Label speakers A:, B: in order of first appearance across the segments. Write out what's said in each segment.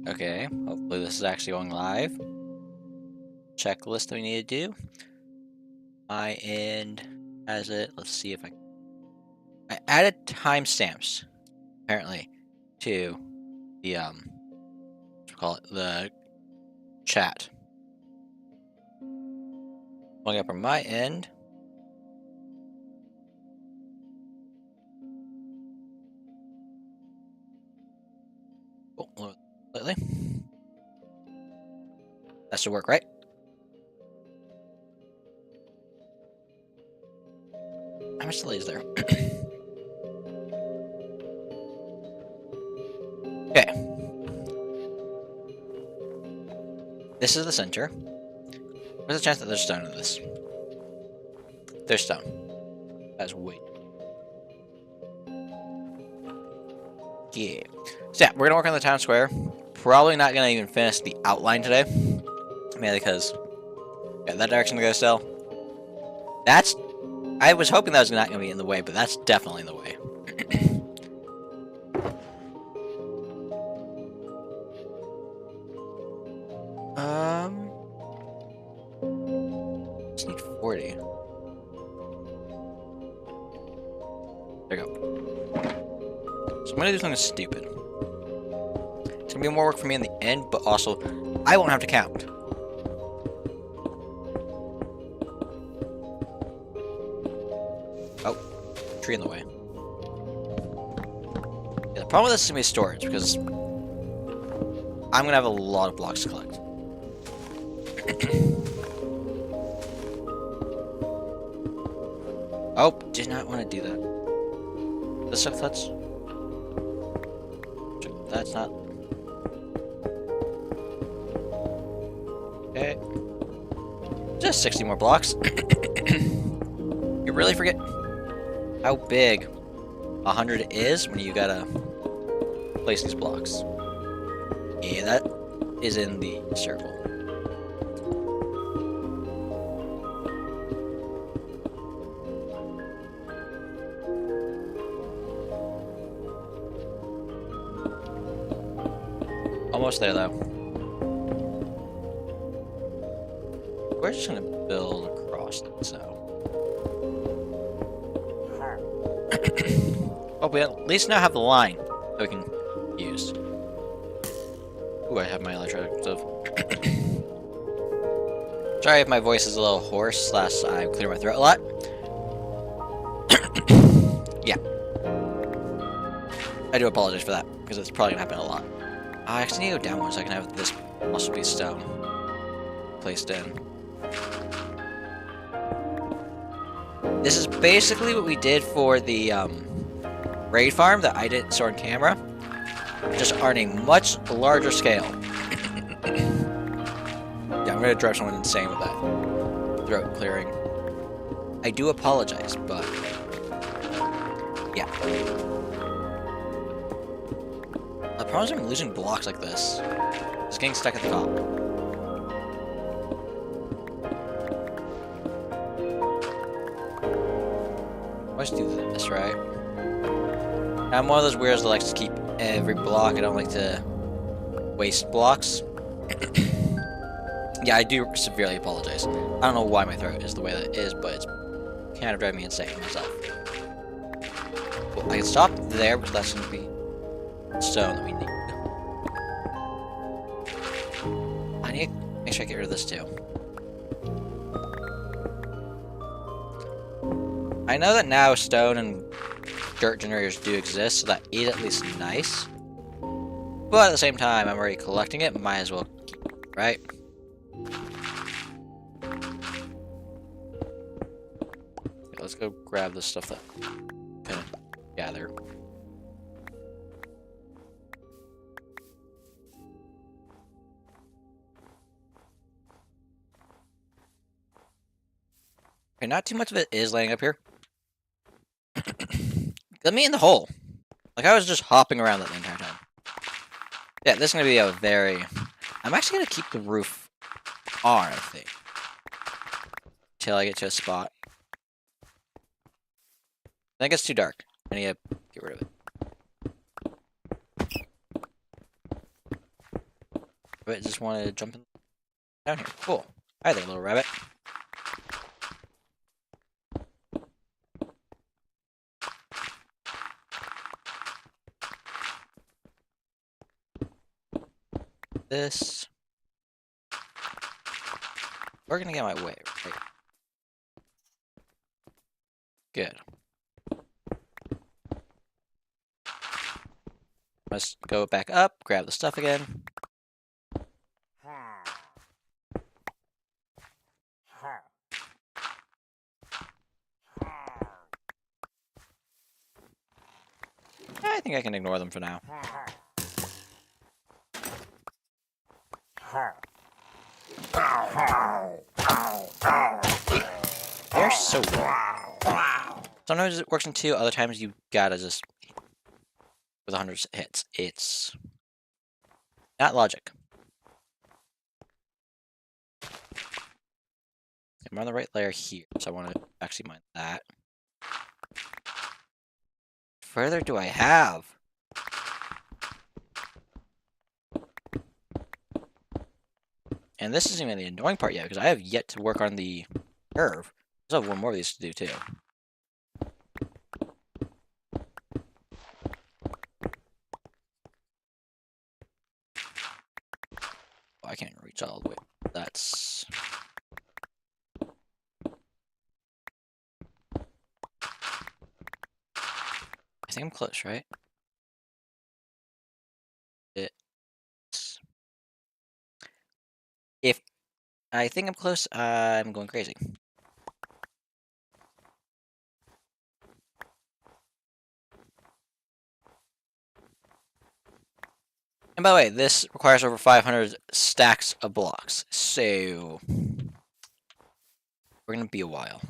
A: Okay, hopefully this is actually going live. Checklist that we need to do. My end has it. Let's see if I added timestamps apparently to the what you call it, the chat. Going up on my end. Oh, slightly. That should work, right? How much delay is there? Okay. This is the center. There's a chance that there's stone in this. There's stone. That's weight. Yeah. So yeah, we're gonna work on the town square. Probably not gonna even finish the outline today. Mainly because that direction to go still. That's I was hoping that was not gonna be in the way, but that's definitely in the way. Just need 40. There you go. So I'm gonna do something stupid. It's gonna be more work for me in the end, but also I won't have to count. Oh, tree in the way. Yeah, the problem with this is gonna be storage because I'm gonna have a lot of blocks to collect. Oh, did not want to do that. This stuff that's not. Okay. Just 60 more blocks. You really forget how big 100 is when you gotta place these blocks. Yeah, that is in the circle. Almost there, though. We're just gonna build across it, so. Oh, we at least now have the line that we can use. Ooh, I have my electronic stuff. Sorry if my voice is a little hoarse, / I clear my throat a lot. Yeah. I do apologize for that, because it's probably gonna happen a lot. I actually need to go down one so I can have this also be stone placed in. This is basically what we did for the raid farm that I didn't store on camera, just on a much larger scale. Yeah, I'm gonna drive someone insane with that throat clearing. I do apologize, but yeah. The problem is I'm losing blocks like this. It's getting stuck at the top. Let's do this, right? I'm one of those weirdos that likes to keep every block. I don't like to waste blocks. Yeah, I do severely apologize. I don't know why my throat is the way that it is, but it's kind of driving me insane myself. Well, I can stop there because that's going to be stone that we need. I need to make sure I get rid of this too. I know that now stone and dirt generators do exist, so that is at least nice. But at the same time, I'm already collecting it, might as well keep it, right? Okay, let's go grab the stuff that we couldn't gather. Okay, not too much of it is laying up here. Let me in the hole. Like, I was just hopping around that the entire time. Yeah, this is going to be a very... I'm actually going to keep the roof on, I think. Till I get to a spot. I think it's too dark. I need to get rid of it. Rabbit just wanted to jump down here. Cool. Hi there, little rabbit. This. We're gonna get my way, right? Good. Let's go back up, grab the stuff again. I think I can ignore them for now. They're so weird. Sometimes it works in 2, other times you gotta just with 100 hits. It's not logic. I'm on the right layer here, so I want to actually mine that. Further do I have? And this isn't even the annoying part yet, because I have yet to work on the curve. I still have one more of these to do, too. Oh, I can't reach all the way. That's... I think I'm close, right? If I think I'm close, I'm going crazy. And by the way, this requires over 500 stacks of blocks, so we're gonna be a while.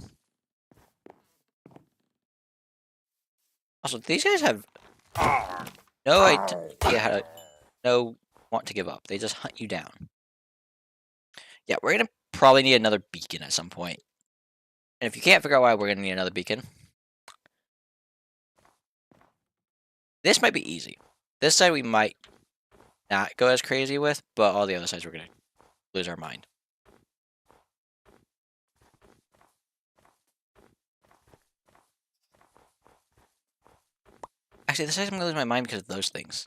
A: Also, these guys have no idea how to, no want to give up. They just hunt you down. Yeah, we're gonna probably need another beacon at some point. And if you can't figure out why we're gonna need another beacon, this might be easy. This side we might not go as crazy with, but all the other sides we're gonna lose our mind. Actually, this side I'm gonna lose my mind because of those things.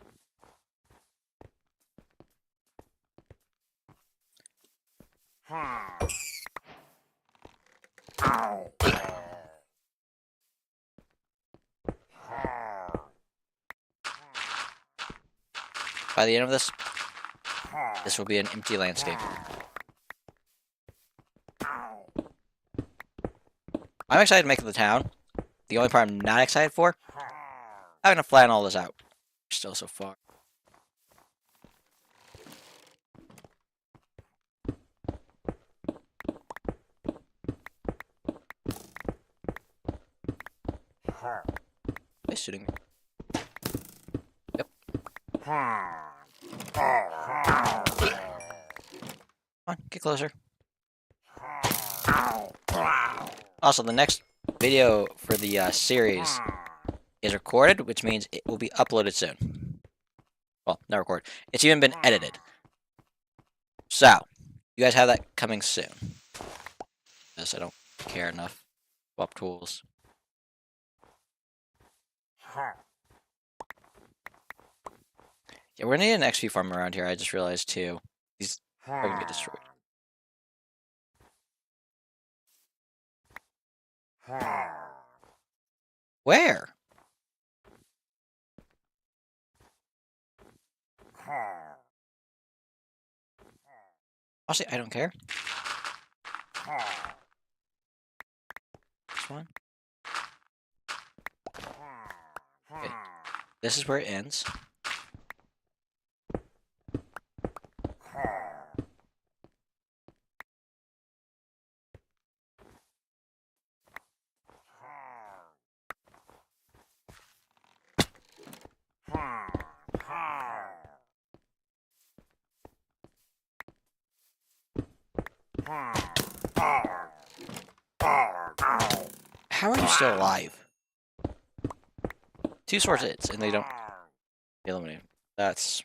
A: By the end of this will be an empty landscape. I'm excited to make it to the town. The only part I'm not excited for, I'm gonna flatten all this out. We're still so far. They're shooting me. Yep. Come on, get closer. Also, the next video for the series is recorded, which means it will be uploaded soon. Well, not recorded. It's even been edited. So, you guys have that coming soon. Yes, I don't care enough. Swap tools. Yeah, we're gonna need an XP farm around here, I just realized too. These are gonna get destroyed. Where? Honestly, I don't care. This one. Okay. This is where it ends. How are you still alive? 2 sword hits, and they don't eliminate him. That's...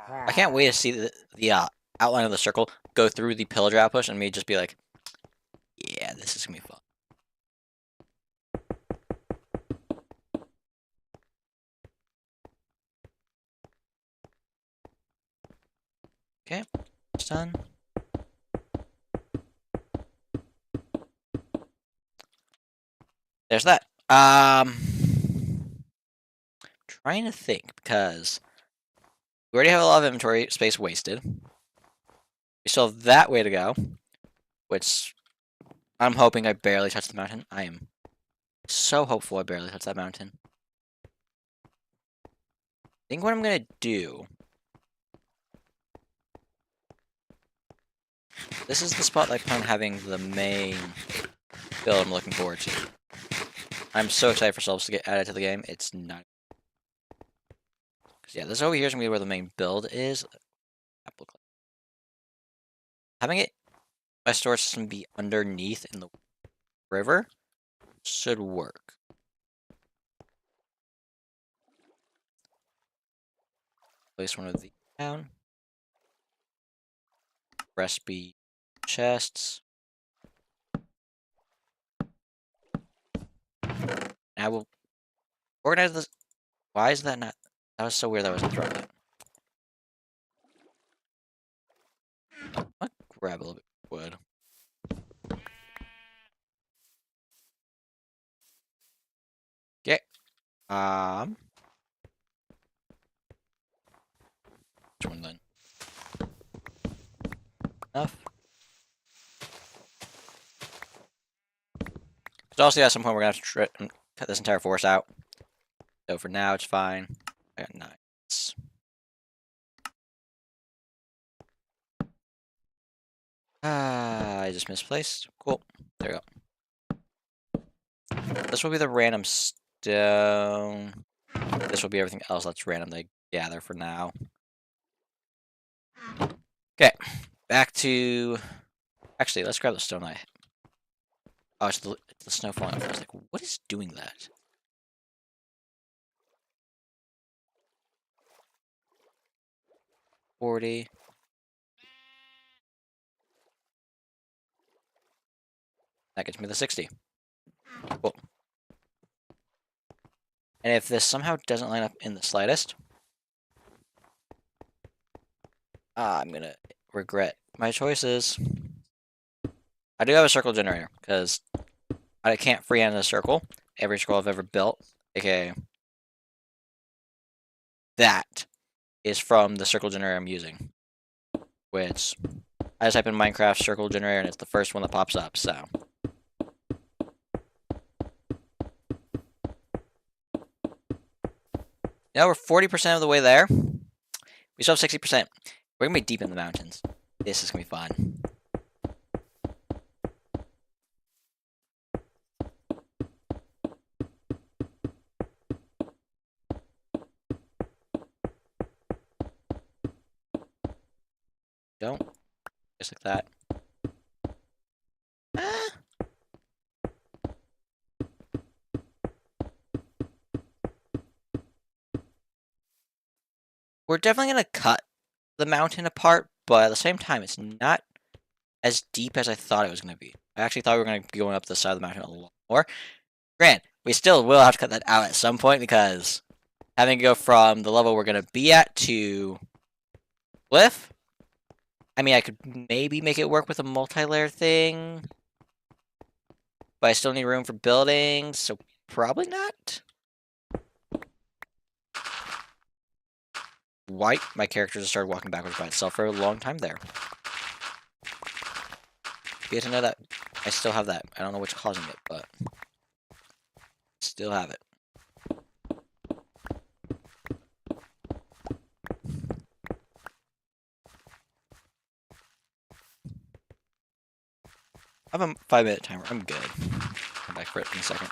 A: I can't wait to see the outline of the circle go through the pillager outpost and me just be like, yeah, this is gonna be fun. Okay, it's done. There's that. Trying to think, because we already have a lot of inventory space wasted. We still have that way to go, which I'm hoping I barely touch the mountain. I am so hopeful I barely touch that mountain. I think what I'm gonna do... This is the spot I plan on having the main build I'm looking forward to. I'm so excited for Selves to get added to the game. It's not... Yeah, this over here is going to be where the main build is. Having it, my storage system be underneath in the river should work. Place one of these down. Rest be chests. And I will organize this. Why is that not? That was so weird that I wasn't throwing it. I'll grab a little bit of wood. Okay. Which one then? Enough. So obviously at some point we're gonna have to cut this entire forest out. So for now it's fine. I got 9. I just misplaced. Cool. There we go. This will be the random stone. This will be everything else that's random they gather for now. Okay. Back to... Actually, let's grab the stone I... Oh, it's the snow falling off. I was like, what is doing that? $40. That gets me the 60. Cool. And if this somehow doesn't line up in the slightest, I'm gonna regret my choices. I do have a circle generator, because I can't freehand a circle. Every circle I've ever built, aka that, is from the circle generator I'm using. Which, I just type in Minecraft circle generator and it's the first one that pops up, so. Now we're 40% of the way there. We still have 60%. We're gonna be deep in the mountains. This is gonna be fun. Don't. Just like that. Ah. We're definitely gonna cut the mountain apart, but at the same time, it's not as deep as I thought it was gonna be. I actually thought we were gonna be going up the side of the mountain a lot more. Grant, we still will have to cut that out at some point, because having to go from the level we're gonna be at to cliff. I mean, I could maybe make it work with a multi-layer thing, but I still need room for buildings, so probably not. White, my character just started walking backwards by itself for a long time there. You get to know that I still have that. I don't know what's causing it, but still have it. I have a 5-minute timer. I'm good. Come back for it in a second.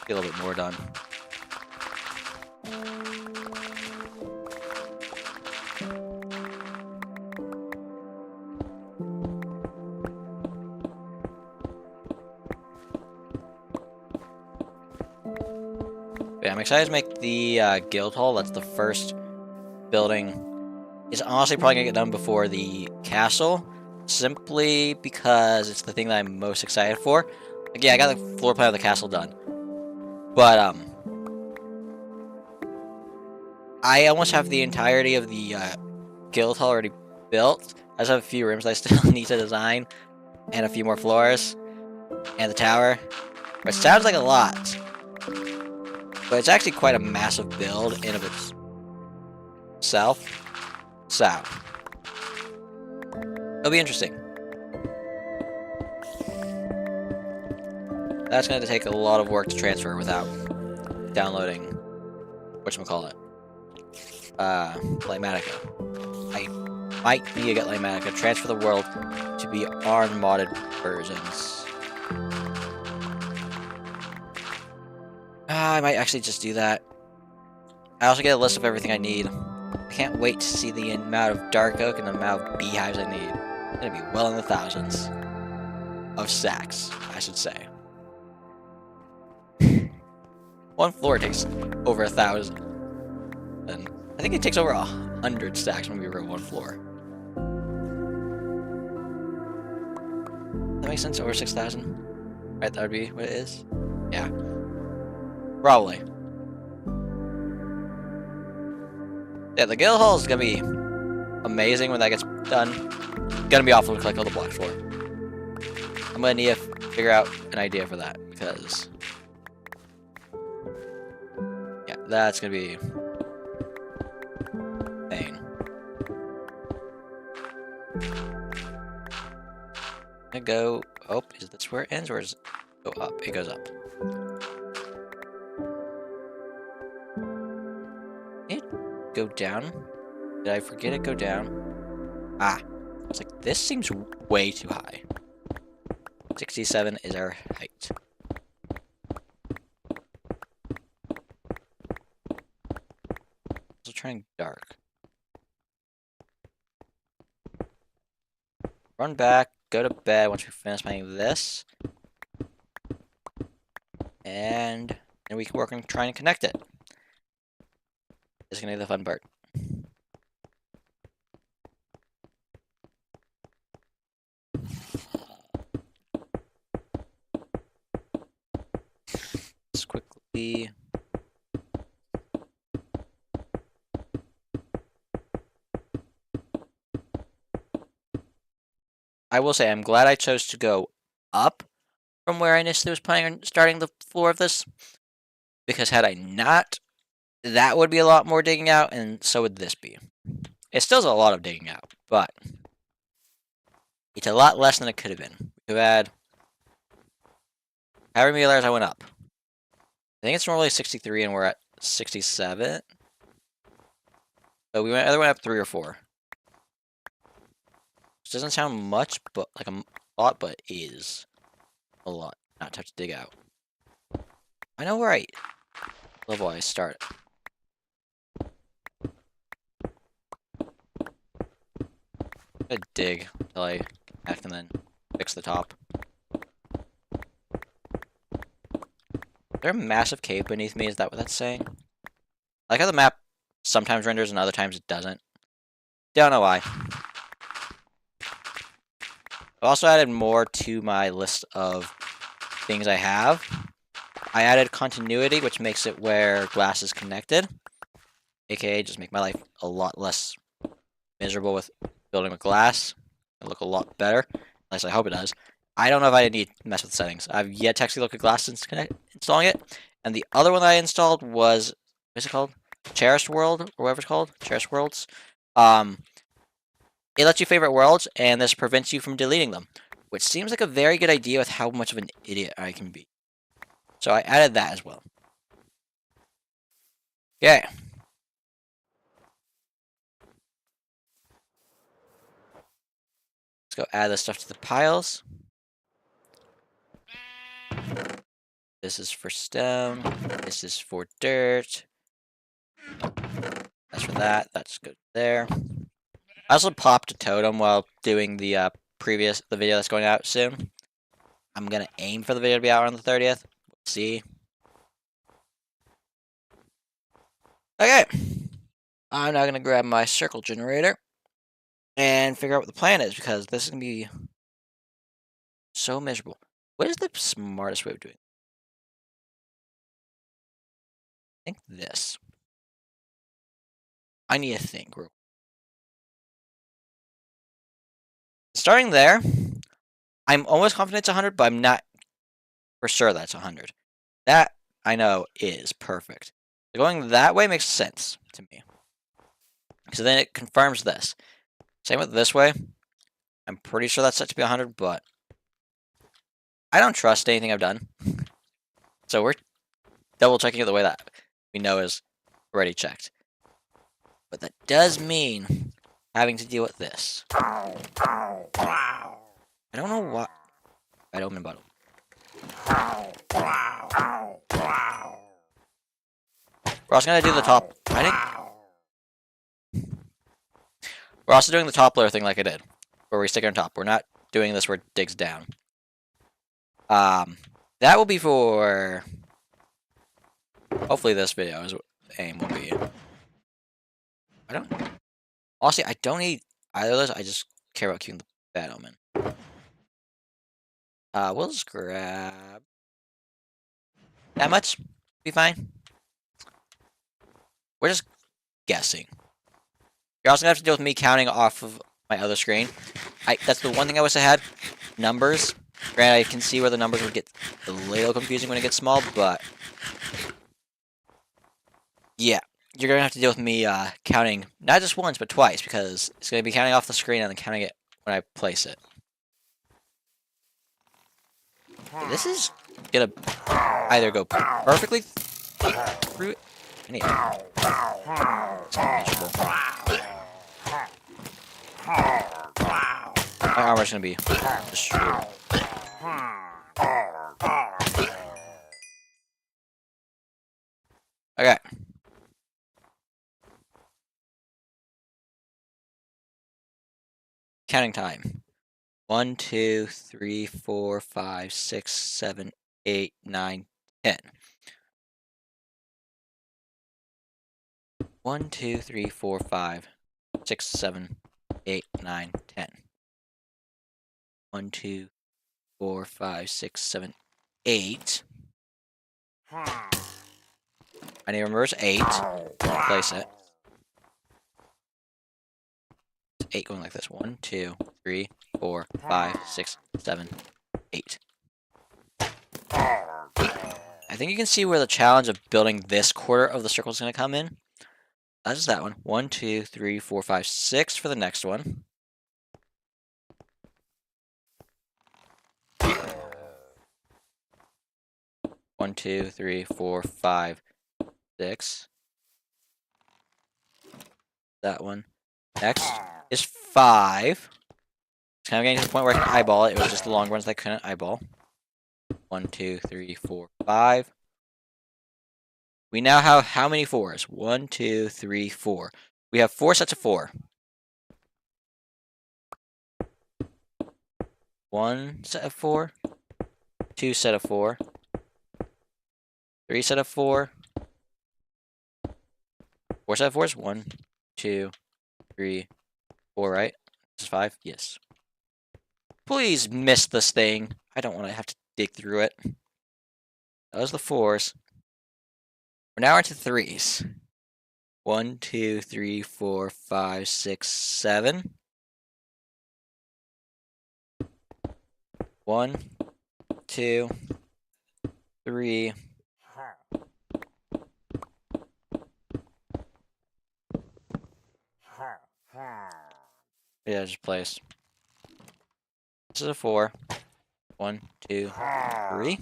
A: Get a little bit more done. Yeah, I'm excited to make the guild hall. That's the first building is honestly probably gonna get done before the castle, simply because it's the thing that I'm most excited for. Like, yeah, I got the floor plan of the castle done, but I almost have the entirety of the guild hall already built. I just have a few rooms I still need to design, and a few more floors, and the tower. Which sounds like a lot, but it's actually quite a massive build in of itself. So, it'll be interesting. That's going to take a lot of work to transfer without downloading whatchamacallit. Lymatica. I might need to get Lymatica, transfer the world to be our modded versions. I might actually just do that. I also get a list of everything I need. I can't wait to see the amount of dark oak and the amount of beehives I need. It's gonna be well in the thousands of stacks, I should say. One floor takes over 1,000. And I think it takes over 100 stacks when we roll one floor. That makes sense? Over 6,000? Right, that would be what it is? Yeah. Probably. Yeah, the guild hall is gonna be amazing when that gets done. It's gonna be awful to collect all the blocks for. I'm gonna need to figure out an idea for that, because yeah, that's gonna be pain. I'm gonna go. Oh, is this where it ends, or does it go up? It goes up. It go down. Did I forget it go down? Ah, I was like, this seems way too high. 67 is our height. Also trying dark. Run back, go to bed once we finish playing this. And then we can work on trying to connect it. This is gonna be the fun part. Let's quickly. I will say I'm glad I chose to go up from where I initially was planning on starting the floor of this, because had I not, that would be a lot more digging out, and so would this be. It still's a lot of digging out, but it's a lot less than it could have been. We could have had however many layers I went up. I think it's normally 63 and we're at 67. So we either went up 3 or 4. Which doesn't sound much, but like a lot, but is a lot. Not tough to dig out. I know where level I start. I'm gonna dig until I connect and then fix the top. Is there a massive cave beneath me? Is that what that's saying? I like how the map sometimes renders and other times it doesn't. Don't know why. I've also added more to my list of things I have. I added continuity, which makes it where glass is connected. AKA just make my life a lot less miserable with building with glass. It'll look a lot better. At least I hope it does. I don't know if I need to mess with settings. I've yet to actually look at glass since installing it. And the other one that I installed was, what's it called? Cherished World, or whatever it's called. Cherished Worlds. It lets you favorite worlds, and this prevents you from deleting them, which seems like a very good idea with how much of an idiot I can be. So I added that as well. Okay. Let's go add this stuff to the piles. This is for stone. This is for dirt. That's for that. That's good there. I also popped a totem while doing the video that's going out soon. I'm gonna aim for the video to be out on the 30th. We'll see. Okay. I'm now gonna grab my circle generator and figure out what the plan is, because this is gonna be so miserable. What is the smartest way of doing it? I think this. I need to think. Starting there, I'm almost confident it's 100, but I'm not for sure that's 100. That, I know, is perfect. Going that way makes sense to me. So then it confirms this. Same with this way. I'm pretty sure that's set to be 100, but I don't trust anything I've done. So we're double checking it the way that we know is already checked. But that does mean having to deal with this. I don't know what. I open bottle. We're also gonna do the top. We're also doing the top layer thing like I did, where we stick it on top. We're not doing this where it digs down. That will be for. Hopefully, this video's aim will be. Honestly, I don't need either of those. I just care about keeping the bad omen. We'll just grab that much. Be fine. We're just guessing. You're also gonna have to deal with me counting off of my other screen. That's the one thing I wish I had. Numbers. Granted, I can see where the numbers would get a little confusing when it gets small, but yeah, you're gonna have to deal with me counting not just once but twice, because it's gonna be counting off the screen and then counting it when I place it. This is gonna either go perfectly through it. I need it's miserable. My armor's gonna be destroyed. Okay. Counting time. 1, 2, 3, 4, 5, 6, 7, 8, 9, 10. 1, 2, 3, 4, 5, 6, 7, 8, 9, 10. 1, 2, 4, 5, 6, 7, 8. I need to reverse 8. Place it. 8 going like this. 1, 2, 3, 4, 5, 6, 7, 8. I think you can see where the challenge of building this quarter of the circle is going to come in. That's just that one. 1, 2, 3, 4, 5, 6 for the next one. One, 2, 3, 4, 5, 6. That one. Next is 5. It's kind of getting to the point where I can eyeball it. It was just the long ones that I couldn't eyeball. 1, 2, 3, 4, 5. We now have how many 4s? 1, 2, 3, 4. We have 4 sets of 4. 1 set of 4. 2 set of 4. 3 set of 4. 4 set of 4s? 1, 2, 3, 4, right? This is 5? Yes. Please miss this thing. I don't want to have to dig through it. That was the 4s. We're now into 3s. 1, 2, 3, 4, 5, 6, 7. 1, 2, 3. Yeah, just place. This is a 4. 1, 2, 3.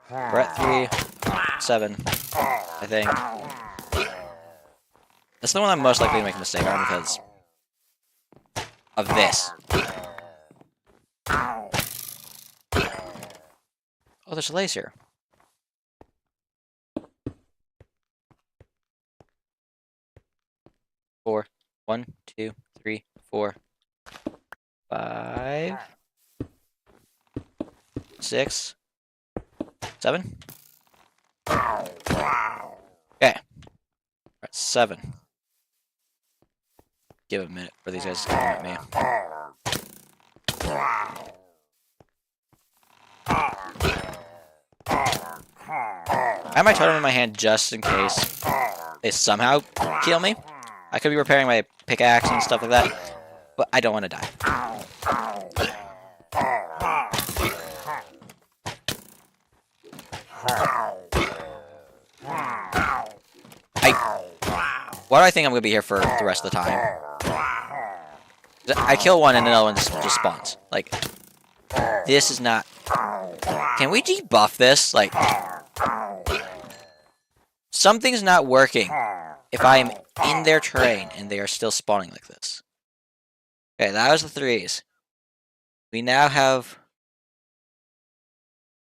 A: We're at 3, 7, I think. That's the one I'm most likely to make a mistake on because of this. Oh, there's a laser. Four. 1, 2, 3, 4, 5. 6, 7. Okay. Alright, 7. Give it a minute for these guys to come at me. I have my totem in my hand just in case they somehow kill me. I could be repairing my pickaxe and stuff like that, but I don't want to die. Why do I think I'm going to be here for the rest of the time? I kill one and another one just spawns. Like, this is not... Can we debuff this? Like, something's not working if I am in their terrain and they are still spawning like this. Okay, that was the 3s. We now have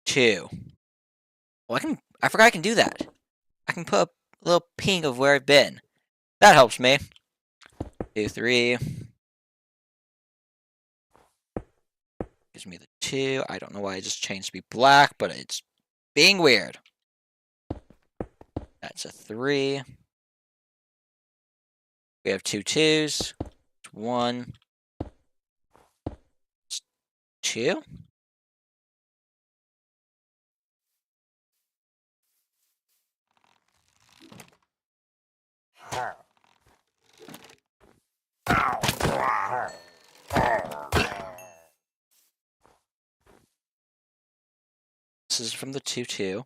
A: 2. Well, I forgot I can do that. I can put a little ping of where I've been. That helps me. 2, 3. Gives me the 2. I don't know why it just changed to be black, but it's being weird. That's a 3. We have 2 2s. 1. 2. This is from the 2 2.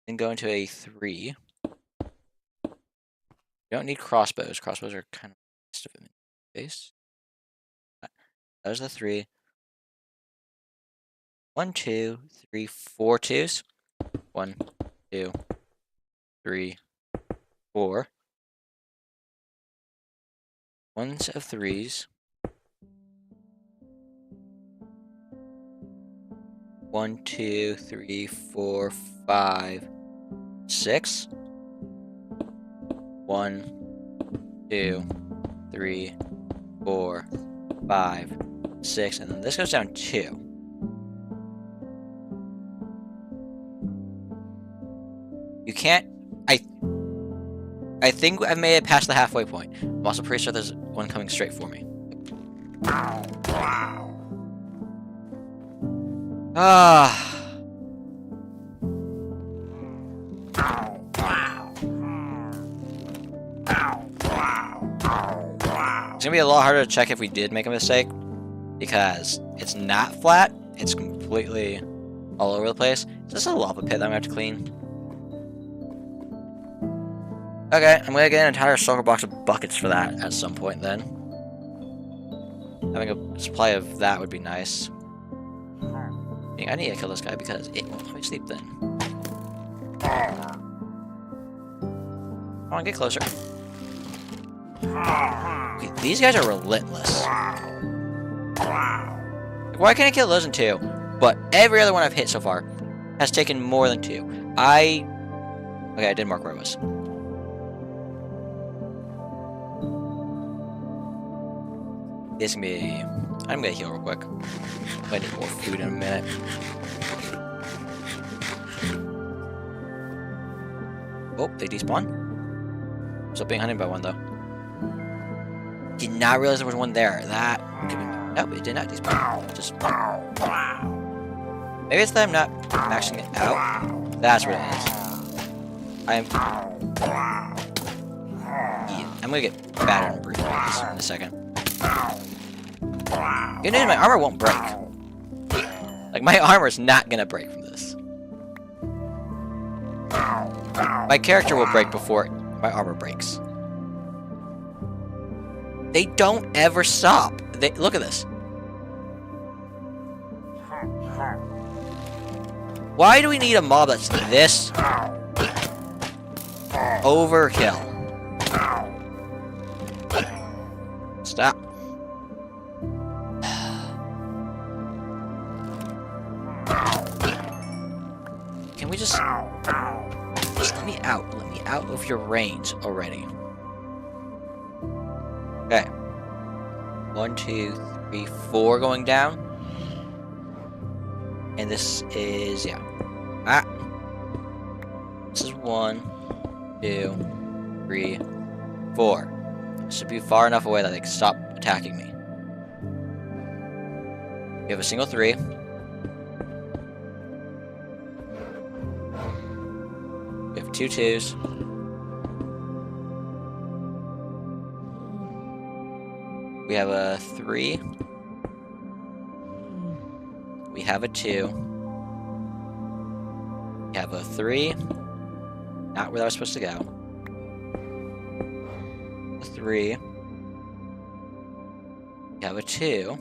A: Then go into a 3. You don't need crossbows. Crossbows are kind of waste of space. That was the 3. 1 2 3 4 2s. 1 2 3 4. 1s of 3s. 1 2 3 4 5 6. 1 2 3 4 5 6, and then this goes down 2. You can't. I think I've made it past the halfway point. I'm also pretty sure there's one coming straight for me. It's gonna be a lot harder to check if we did make a mistake, because it's not flat, it's completely all over the place. Is this a lava pit that I'm gonna have to clean? Okay, I'm gonna get an entire silver box of buckets for that at some point then. Having a supply of that would be nice. I need to kill this guy because it won't let me sleep then. Come on, get closer. Okay, these guys are relentless. Why can't I kill those in 2? But every other one I've hit so far has taken more than 2. Okay, I did mark where I was. This can be... I'm gonna heal real quick. I need more food in a minute. Oh, they despawn. Still being hunted by one, though. Did not realize there was one there. That could be... Nope, it did not despawn. Just... Maybe it's that I'm not maxing it out. That's what it is. Yeah, I'm gonna get battered and bruised by this in a second. Good news, my armor won't break. Like, my armor's not gonna break from this. My character will break before my armor breaks. They don't ever stop. Look at this. Why do we need a mob that's this overkill? Stop. Can we just let me out? Let me out of your range already. Okay. 1, 2, 3, 4 going down. And this is, yeah. Ah. This is 1, 2, 3, 4. This should be far enough away that they can stop attacking me. We have a single 3. We have 2 2s. We have a 3. We have a 2. We have a 3. Not where I was supposed to go. A 3. We have a 2.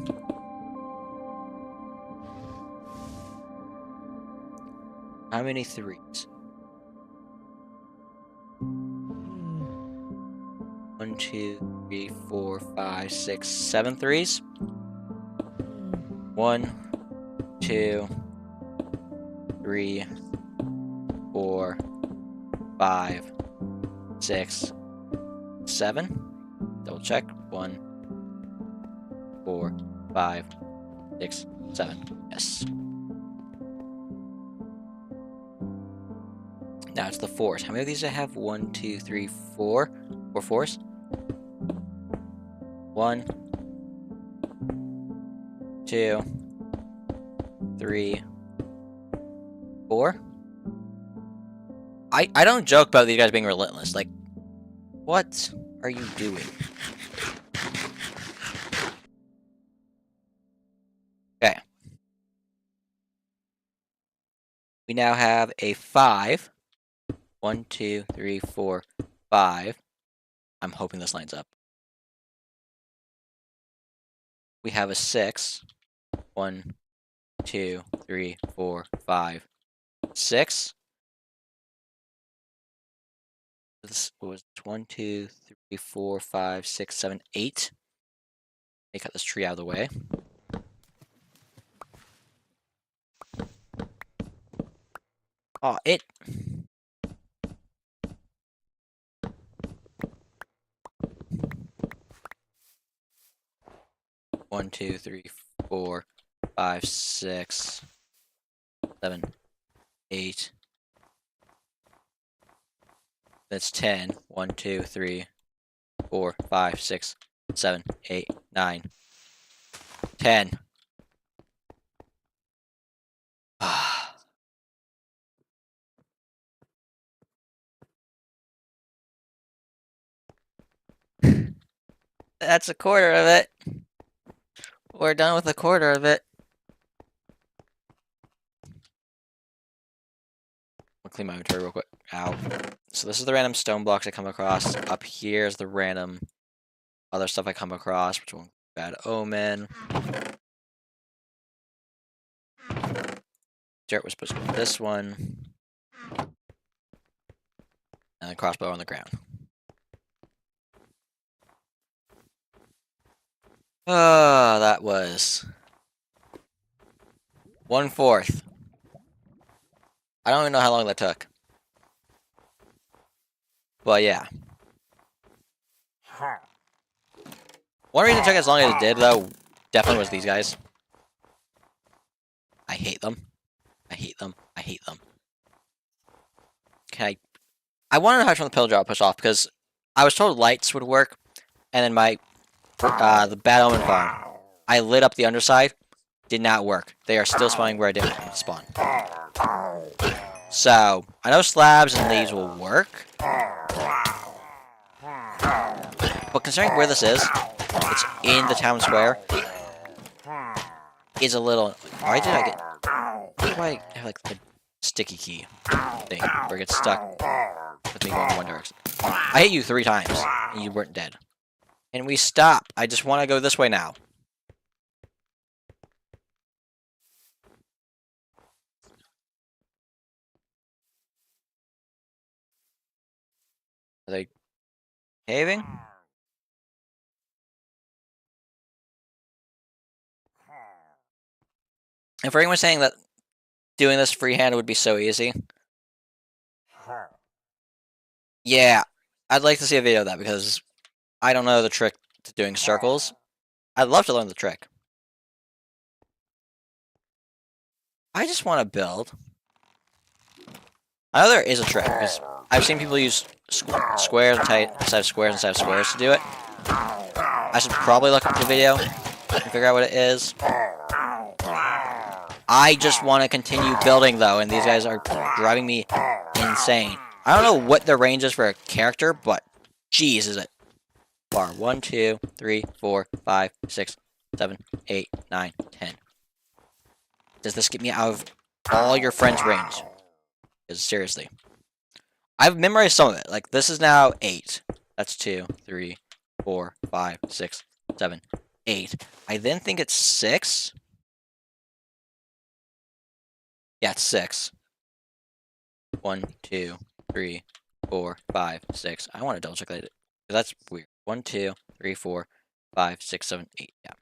A: How many 3s? 1, 2, 3, 4, 5, 6, 7 3s. 1, 2, 3, 4, 5, 6, 7. Double check. 1, 4, 5, 6, 7. Yes. Now it's the 4s. How many of these do I have? 1, 2, 3, 4. 4 4s. 1, 2, 3, 4. I don't joke about these guys being relentless. Like, what are you doing? Okay. We now have a 5. 1, 2, 3, 4, 5. I'm hoping this lines up. We have a 6. 1, 2, 3, 4, 5, 6. This was 1, 2, 3, 4, 5, 6, 7, 8. Let me cut this tree out of the way. Oh, it. One, 2, 3, 4, 5, 6, 7, 8. That's 10. 1, 2, 3, 4, 5, 6, 7, 8, 9, 10. That's a quarter of it. We're done with a quarter of it. I'll clean my inventory real quick. Ow. So this is the random stone blocks I come across. Up here is the random other stuff I come across, which won't be bad omen. Dirt was supposed to be this one. And the crossbow on the ground. Ah, that was 1/4. I don't even know how long that took. But yeah. One reason it took as long as it did, though, definitely was these guys. I hate them. I hate them. I hate them. Can I want to know how to turn the pill jar push off, because I was told lights would work, and then my the bad omen farm, I lit up the underside, did not work. They are still spawning where I didn't want them to spawn. So I know slabs and leaves will work, but considering where this is, it's in the town square, is a little. Why did I get? Why do I have like a sticky key thing where it gets stuck with me going in one direction? I hit you 3 times and you weren't dead. And we stopped. I just want to go this way now. Are they caving? And for anyone saying that doing this freehand would be so easy, yeah, I'd like to see a video of that, because I don't know the trick to doing circles. I'd love to learn the trick. I just want to build. I know there is a trick, because I've seen people use squares instead of squares to do it. I should probably look up the video and figure out what it is. I just want to continue building, though, and these guys are driving me insane. I don't know what the range is for a character, but jeez, is it far. 1, 2, 3, 4, 5, 6, 7, 8, 9, 10. Does this get me out of all your friends' range? Because seriously. I've memorized some of it. Like, this is now 8. That's 2, 3, 4, 5, 6, 7, 8. I then think it's 6. Yeah, it's 6. 1, 2, 3, 4, 5, 6. I want to double check that. That's weird. 1, 2, 3, 4, 5, 6, 7, 8. Yeah.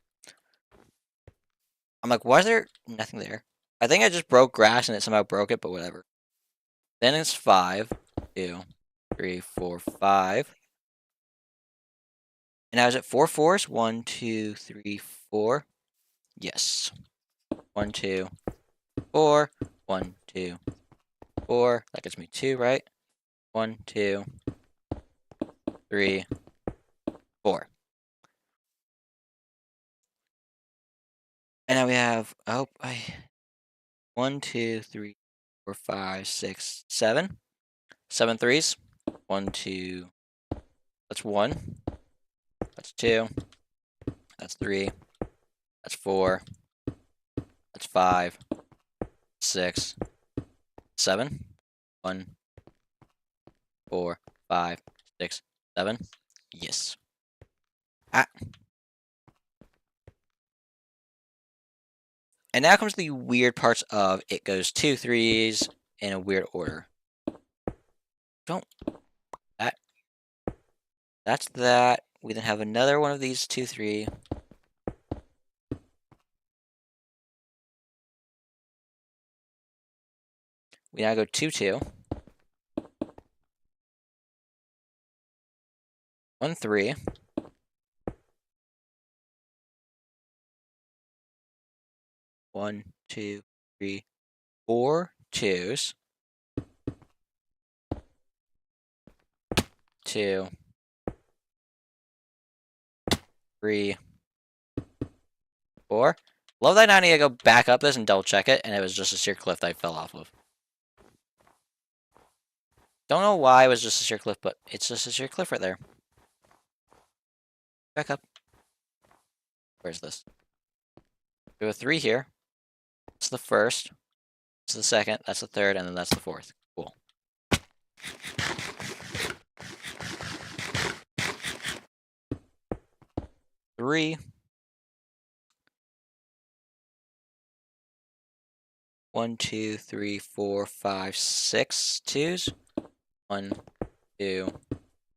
A: I'm like, why is there nothing there? I think I just broke grass and it somehow broke it, but whatever. Then it's 5, 2, 3, 4, 5. And now is it 4 fours? 1, 2, 3, 4. Yes. 1, 2, 4. 1, 2, 4. That gives me 2, right? 1, 2, 3, 4. And now we have 1, 2, 3, 4, 5, 6, 7. 7 threes. 1, 2. That's 1. That's 2. That's 3. That's 4. That's 5. 6. 7. 1, 4, 5, 6, 7. Yes. Ah. And now comes the weird parts of it goes 2 threes in a weird order. Don't. That's that. We then have another one of these 2, 3. We now go 2, 2. 1, 3. 1, 2, 3, 4 twos. 2, 3, 4. Love that I need to go back up this and double check it, and it was just a sheer cliff that I fell off of. Don't know why it was just a sheer cliff, but it's just a sheer cliff right there. Back up. Where's this? We have a 3 here. That's the first. That's the second. That's the third, and then that's the fourth. Cool. Three. 1, 2, 3, 4, 5, 6 twos. 1, 2,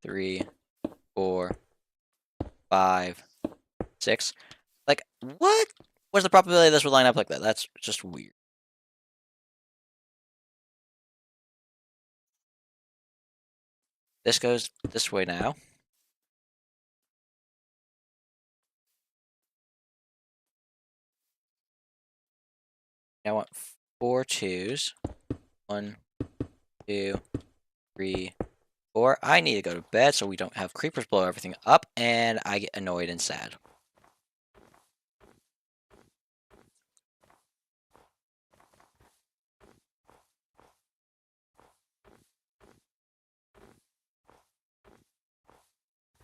A: 3, 4, 5, 6. Like, what was the probability this would line up like that? That's just weird. This goes this way now. Now I want 4 twos. 1, 2, 3, 4. I need to go to bed so we don't have creepers blow everything up, and I get annoyed and sad.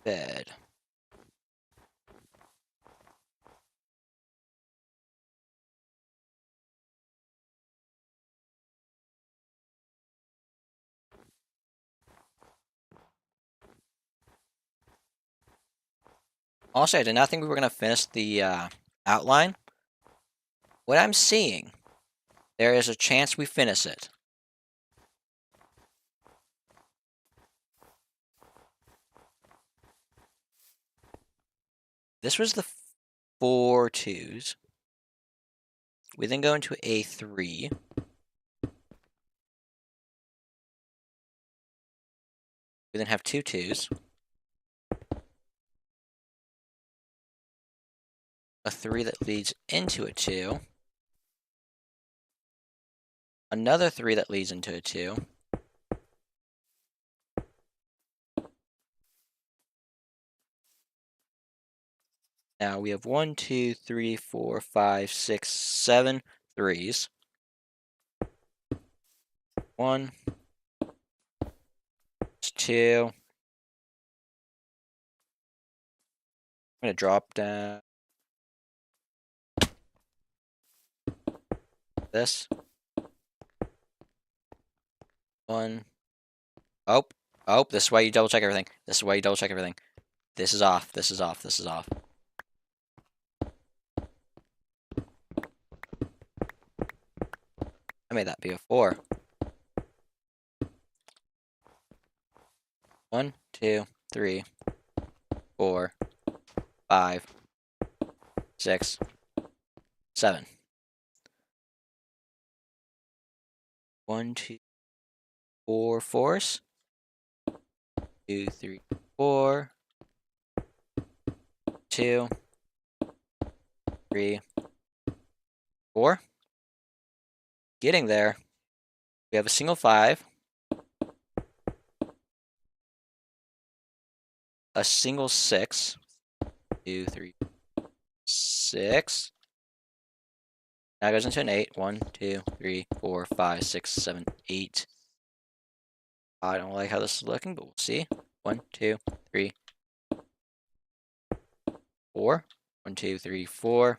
A: Bed. Also, I did not think we were going to finish the outline. What I'm seeing, there is a chance we finish it. This was the 4 twos. We then go into a 3. We then have 2 twos. A 3 that leads into a 2. another 3 that leads into a 2. Now we have 1, 2, 3, 4, 5, 6, 7 threes. 1, 2. I'm going to drop down this. 1. Oh, this is why you double check everything. This is why you double check everything. This is off, this is off, this is off. I made that be a 4. 1, 2, 3, 4, 5, 6, 7. 1, 2, 4 fours. 2, 3, 4. 2, 3, 4. Getting there. We have a single 5. A single 6. 2, 3, 6. Now it goes into an 8. 1, 2, 3, 4, 5, 6, 7, 8. I don't like how this is looking, but we'll see. 1, 2, 3, 4. 1, 2, 3, 4.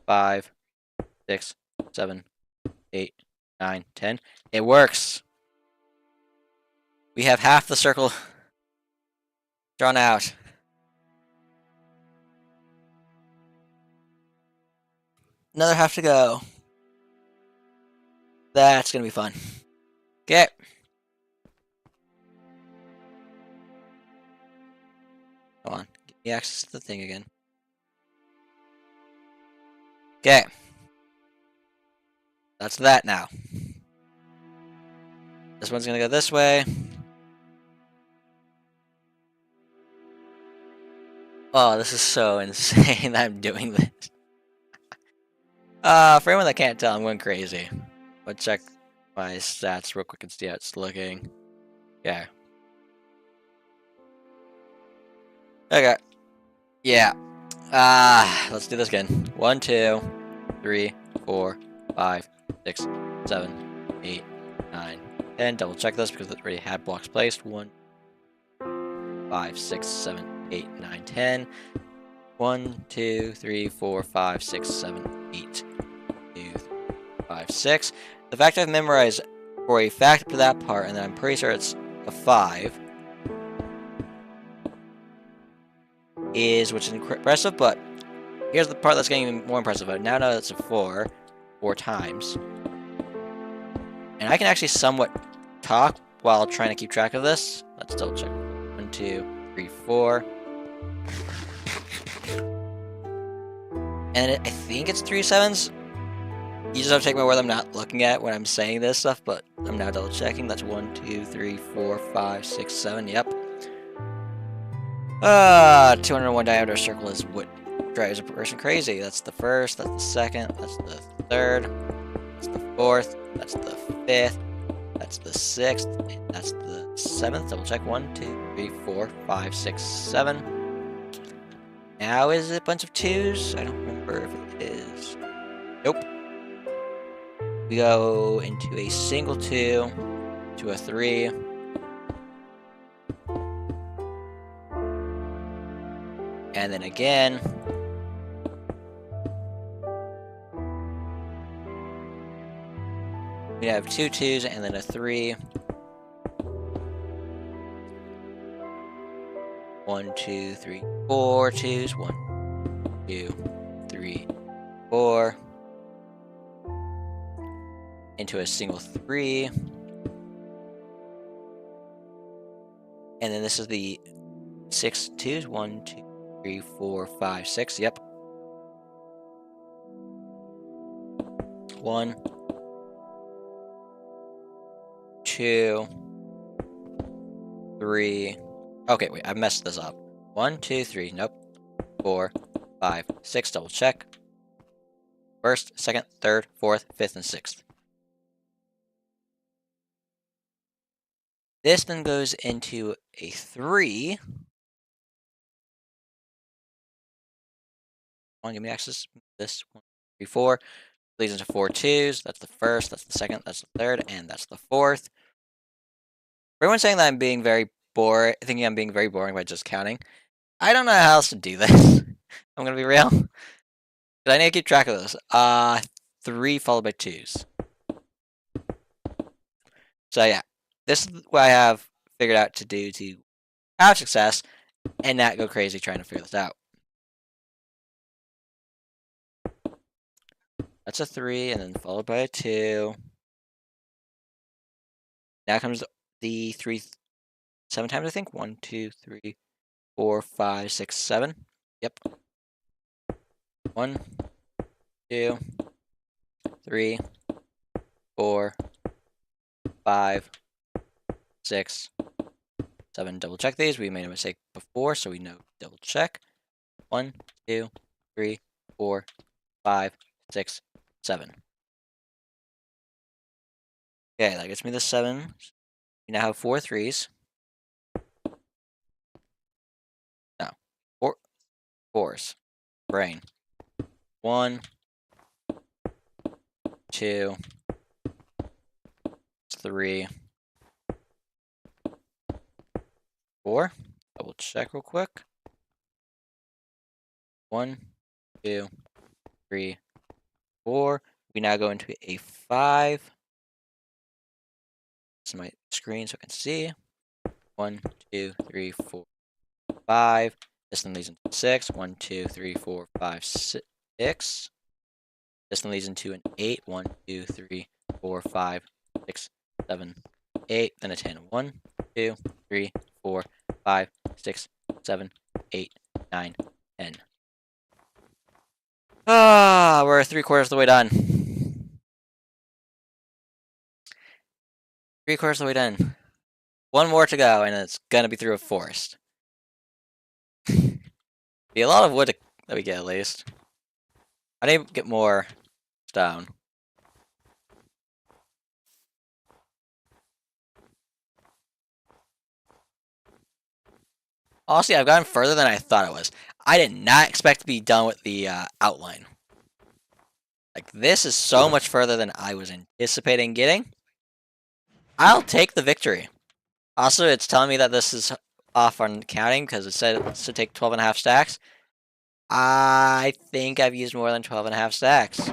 A: 5, 6, 7, 8, 9, 10. It works. We have half the circle drawn out. Another half to go. That's gonna be fun. Okay. Come on. Give me access to the thing again. Okay. That's that now. This one's gonna go this way. Oh, this is so insane that I'm doing this. For anyone that can't tell, I'm going crazy. Let's check my stats real quick and see how it's looking. Yeah. Okay. Yeah. Let's do this again. 1, 2, 3, 4, 5, 6, 7, 8, 9, 10. Double check this because it already had blocks placed. 1, 5, 6, 7, 8, 9, 10. 1, 2, 3, 4, 5, 6, 7, 8, 2, 3, 5, 6. The fact I've memorized for a fact up to that part, and then I'm pretty sure it's a 5, is which is impressive, but here's the part that's getting even more impressive. I now know it's a 4 times. And I can actually somewhat talk while trying to keep track of this. Let's double check. 1, 2, 3, 4. And I think it's 3 7s. You just have to take my word I'm not looking at when I'm saying this stuff, but I'm now double checking. That's 1, 2, 3, 4, 5, 6, 7. Yep. 201 diameter circle is what drives a person crazy. That's the first, that's the second, that's the third, that's the fourth, that's the fifth, that's the sixth, and that's the seventh. Double check. 1, 2, 3, 4, 5, 6, 7. Now is it a bunch of 2s? I don't remember if it is. Nope. We go into a single 2, to a 3. And then again. We have 2 2s and then a 3. 1, 2, 3, 4 2s. 1, 2, 3, 4. Into a single 3. And then this is the 6 2s. 1, 2, 3, 4, 5, 6. Yep. 1, 2, 3. Okay, wait, I messed this up. 1, 2, 3. Nope. 4, 5, 6. Double check. First, second, third, fourth, fifth, and sixth. This then goes into a 3. Come on, give me access. This 1, 2, 3, 4 leads into 4 twos. That's the first, that's the second, that's the third, and that's the fourth. Everyone's saying that I'm being very boring, thinking I'm being very boring by just counting. I don't know how else to do this. I'm gonna be real. I need to keep track of this. 3 followed by 2s. So yeah, this is what I have figured out to do to have success and not go crazy trying to figure this out. That's a 3, and then followed by a 2. Now comes the 3, 7 times, I think. 1, 2, 3, 4, 5, 6, 7. Yep. 1, 2, 3, 4, 5, 6, 7. Double check these. We made a mistake before, so we know double check. 1, 2, 3, 4, 5, 6, 7. Okay, that gets me the 7. We now have 4 3s. No, 4 4s. Brain. 1, 2, 3, 4. Double check real quick. 1, 2, 3, 4. We now go into a 5. This is my screen so I can see. 1, 2, 3, 4, 5. This one leads into 6. 1, 2, 3, 4, 5, 6. This one leads into an 8. 1, 2, 3, 4, 5, 6, 7, 8. Then a 10. 1, 2, 3, 4, 5, 6, 7, 8, 9, 10. We're 3/4 of the way done. 3/4 of the way done. 1 more to go, and it's gonna be through a forest. Be a lot of wood that we get, at least. I need to get more stone. Honestly, I've gotten further than I thought I was. I did not expect to be done with the outline. Like, this is so much further than I was anticipating getting. I'll take the victory. Also, it's telling me that this is off on counting because it said it should take 12.5 stacks. I think I've used more than 12.5 stacks.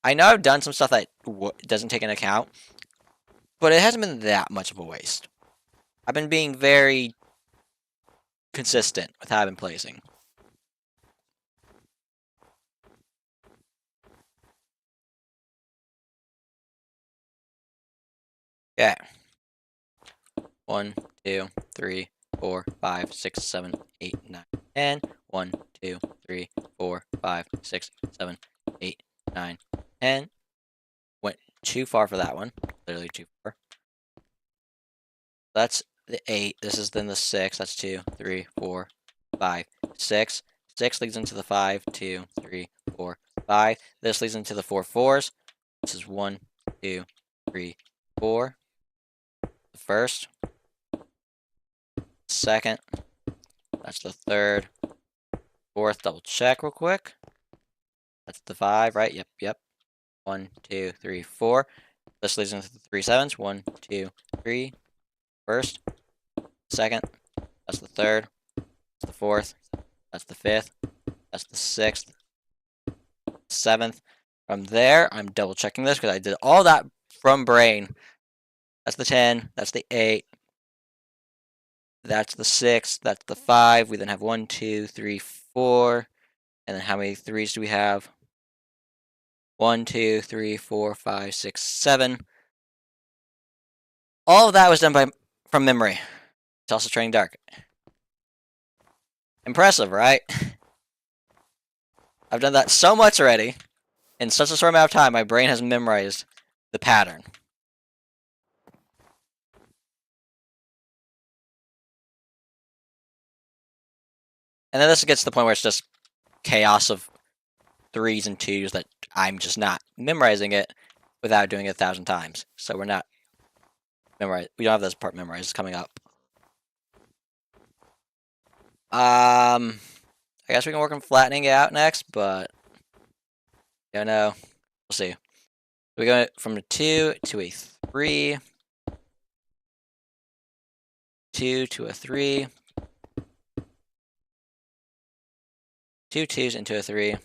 A: I know I've done some stuff that doesn't take into account, but it hasn't been that much of a waste. I've been being very consistent with how I've been placing. Yeah. 1, 2, 3, 4, 5, 6, 7, 8, 9, 10. 1, 2, 3, 4, 5, 6, 7, 8, 9, 10. Went too far for that one. Literally too far. That's the 8. This is then the 6. That's 2, 3, 4, 5, 6. 6 leads into the 5, 2, 3, 4, 5. This leads into the 4 4s. This is 1, 2, 3, 4. The first. Second. That's the third. Fourth, double check real quick. That's the 5, right? Yep. 1, 2, 3, 4. This leads into the 3 7s. 1, 2, 3. First. Second. That's the third. That's the fourth. That's the fifth. That's the sixth. Seventh. From there, I'm double checking this because I did all that from brain. That's the 10. That's the 8. That's the 6. That's the 5. We then have 1, 2, 3, 4. And then how many 3s do we have? 1, 2, 3, 4, 5, 6, 7. All of that was done from memory. It's also training dark. Impressive, right? I've done that so much already. In such a short amount of time, my brain has memorized the pattern. And then this gets to the point where it's just chaos of 3s and 2s that I'm just not memorizing it. without doing it 1,000 times. So we're not memorized. We don't have this part memorized. It's coming up. I guess we can work on flattening it out next, but I don't know. We'll see. We go from a 2 to a 3, 2 to a 3, 2 2s into a 3.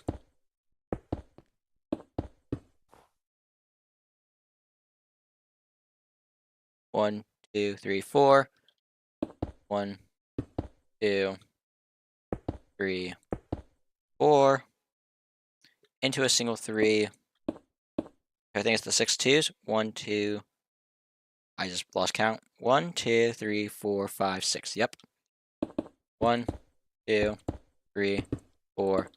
A: One, 2, 3, 4. 1, 2, 3, 4. Into a single 3. I think it's the 6 2s. 1, 2. I just lost count. 1, 2, 3, 4, 5, 6. Yep. 1, 2, 3, 4,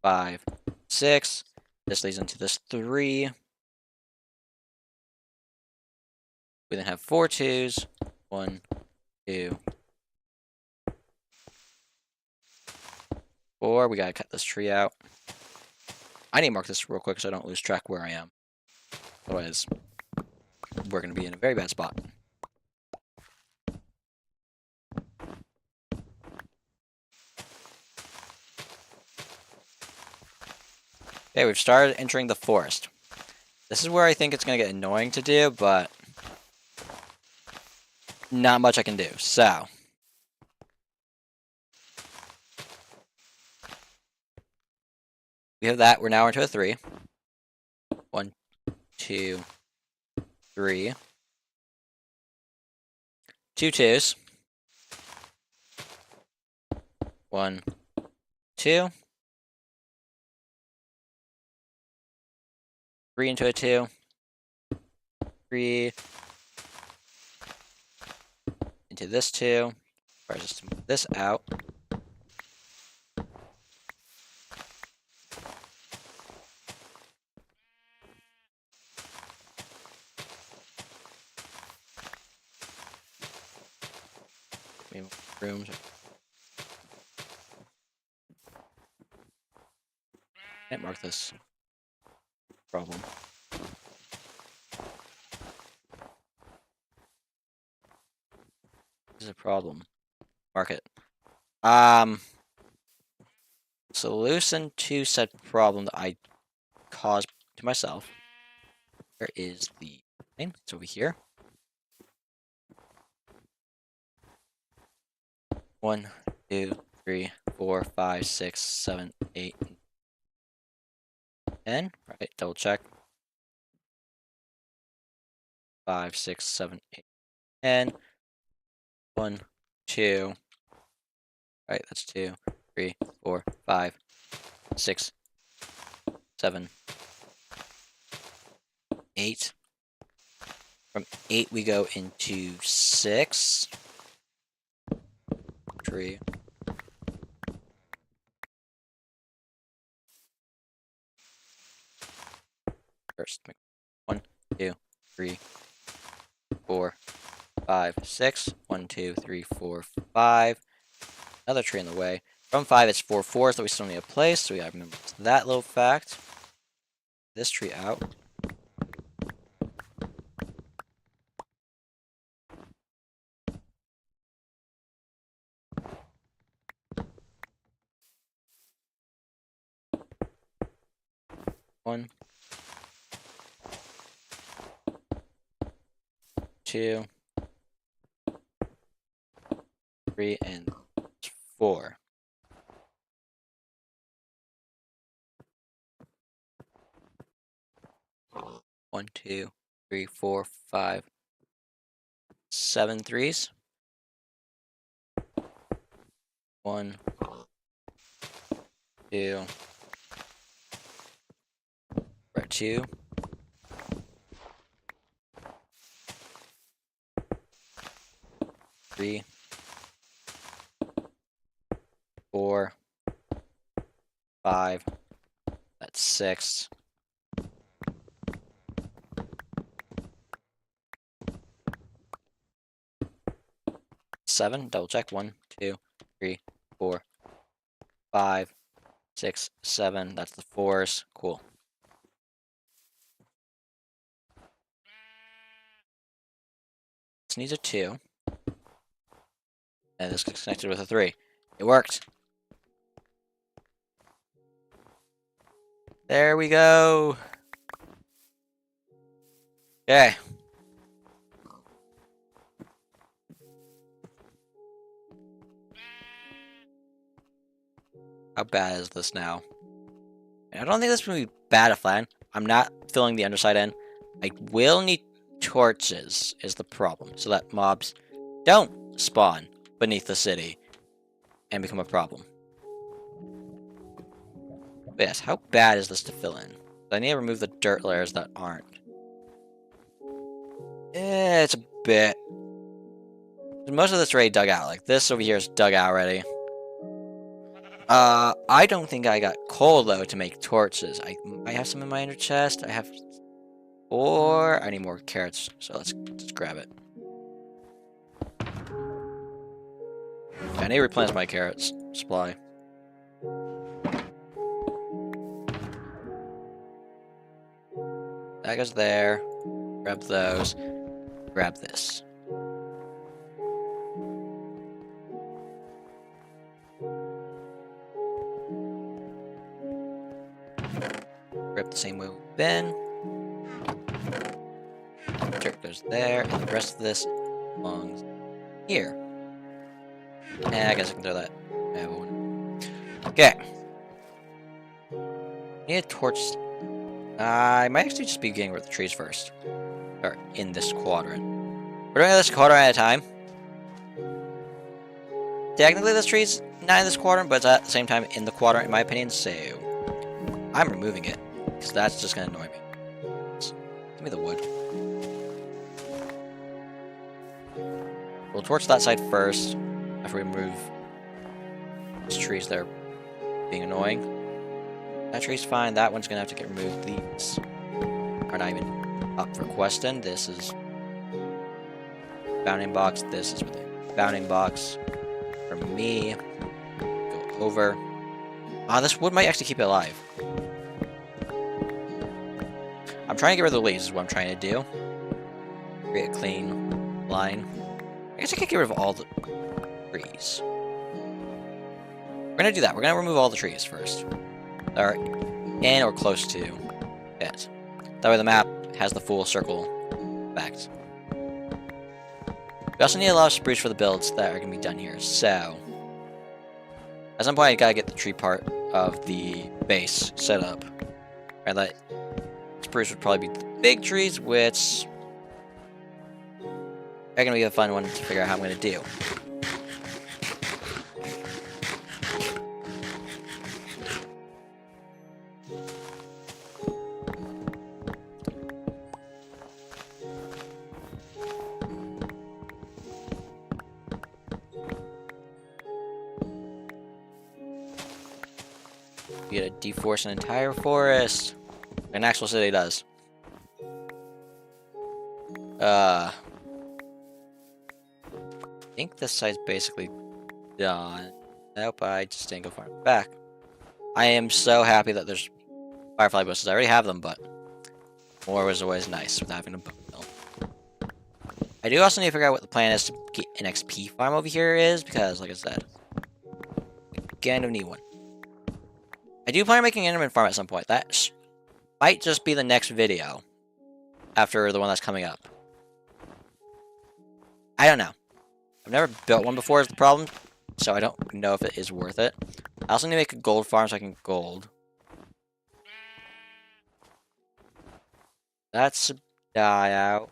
A: 5, 6. This leads into this 3. We then have 4 2s. 1, 2, 4. We gotta cut this tree out. I need to mark this real quick so I don't lose track where I am. Otherwise, we're gonna be in a very bad spot. Okay, we've started entering the forest. This is where I think it's gonna get annoying to do, but not much I can do. So we have that. We're now into a 3. 1, 2, 3. 2 2s. 1, 2. 3 into a 2. 3 into this 2. Requires us to move this out. Rooms. Can't mark this problem. This is a problem. Mark it. Solution to said problem that I caused to myself. Where is the name? It's over here. 1, 2, 3, 4, 5, 6, 7, 8, 10. Right, double check. 5, 6, 7, 8, 10. 1, 2. Right, that's 2, 3, 4, 5, 6, 7, 8. From 8 we go into 6. Tree. First. 1, 2, 3, 4, 5, 6. 1, 2, 3, 4, 5. Another tree in the way. From 5, it's 4 4s that we still need to place, so we gotta remember that little fact. This tree out. One, 2, 3, and 4. One, 2, 3, 4, 5, 7 3s. 1, 2, right 2. 3, 4, 5. That's 6. 7. Double check. 1, 2, 3, 4, 5, 6, 7. That's the 4s. Cool. This needs a 2. And this gets connected with a 3. It worked. There we go. Okay. How bad is this now? I don't think this would be bad if land. I'm not filling the underside in. I will need torches is the problem, so that mobs don't spawn beneath the city and become a problem. But yes, how bad is this to fill in? I need to remove the dirt layers that aren't. It's a bit. Most of this already dug out. Like this over here is dug out already. I don't think I got coal though to make torches. I have some in my inner chest. I have 4. I need more carrots, so let's grab it. I need to replenish my carrots supply. That goes there. Grab those. Grab this. Grab the same way we've been. Dirt goes there, and the rest of this belongs here. And I guess I can throw that. Okay. Need a torch. I might actually just be getting rid of the trees first. Or in this quadrant. We're doing this quadrant at a time. Technically this tree's not in this quadrant, but it's at the same time in the quadrant in my opinion, so I'm removing it. Because that's just gonna annoy me. Give me the wood. We'll torch that side first after we remove these trees that are being annoying. That tree's fine. That one's gonna have to get removed. These are not even up for question. This is bounding box. This is with a bounding box. For me, go over. This wood might actually keep it alive. I'm trying to get rid of the leaves is what I'm trying to do. Create a clean line. I guess I could get rid of all the trees. We're gonna do that. We're gonna remove all the trees first. That are in or close to it. That way the map has the full circle effect. We also need a lot of spruce for the builds that are gonna be done here, so at some point I gotta get the tree part of the base set up. And that spruce would probably be the big trees, which are gonna be a fun one to figure out how I'm gonna do. You gotta deforest an entire forest. An actual city does. I think this side's basically done. Nope, I just didn't go far back. I am so happy that there's firefly bushes. I already have them, but more was always nice with having a bone mill. I do also need to figure out what the plan is to get an XP farm over here is, because, like I said, I kind of need one. I do plan on making an Enderman farm at some point. That might just be the next video after the one that's coming up. I don't know. I've never built one before is the problem, so I don't know if it is worth it. I also need to make a gold farm so I can gold. That should die out.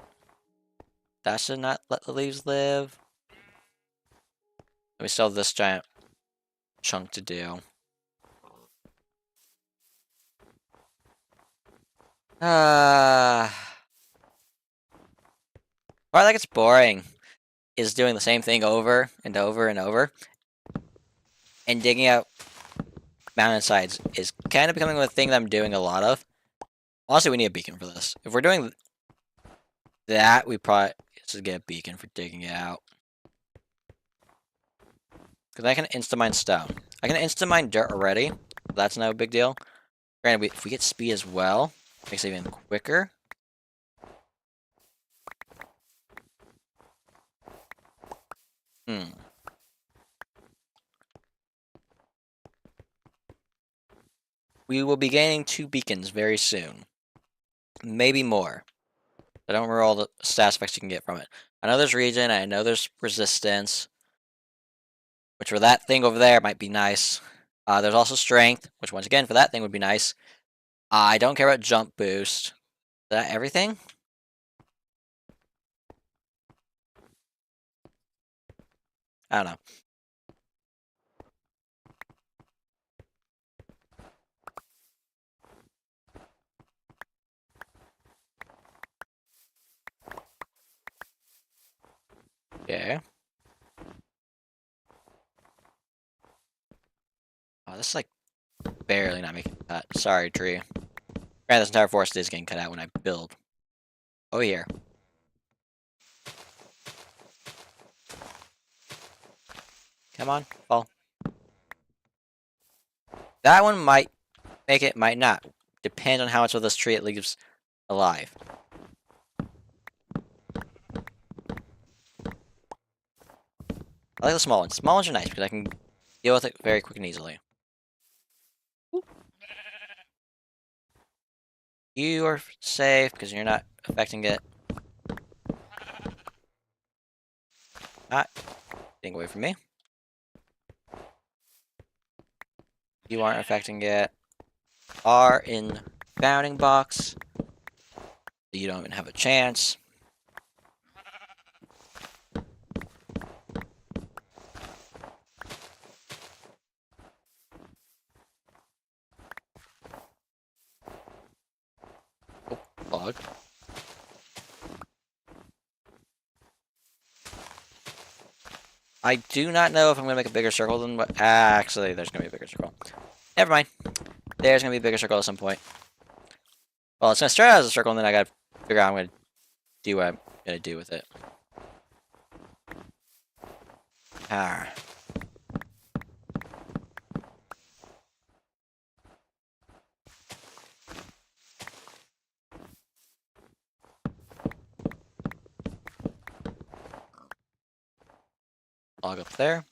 A: That should not let the leaves live. We still have this giant chunk to do. Part that gets boring is doing the same thing over and over and over. And digging out mountainsides is kind of becoming a thing that I'm doing a lot of. Honestly, we need a beacon for this. If we're doing that, we probably should get a beacon for digging it out. Because I can insta-mine stone. I can insta-mine dirt already. That's no big deal. Granted, if we get speed as well, it makes it even quicker. Hmm. We will be gaining 2 beacons very soon. Maybe more. I don't remember all the stats effects you can get from it. I know there's regen, I know there's resistance, which for that thing over there might be nice. There's also strength, which once again for that thing would be nice. I don't care about jump boost. Is that everything? I don't know. Okay. Oh, this is like barely not making cut. Sorry, tree. This entire forest is getting cut out when I build. Oh, here. Come on, fall. That one might make it, might not. Depends on how much of this tree it leaves alive. I like the small ones. Small ones are nice because I can deal with it very quick and easily. You are safe because you're not affecting it. Not getting away from me. You aren't affecting it. Are in bounding box. You don't even have a chance. Oh, log. I do not know if I'm going to make a bigger circle than what... Actually, there's going to be a bigger circle. Never mind. There's going to be a bigger circle at some point. Well, it's going to start out as a circle, and then I got to figure out what I'm going to do with it. Ah. Log up there.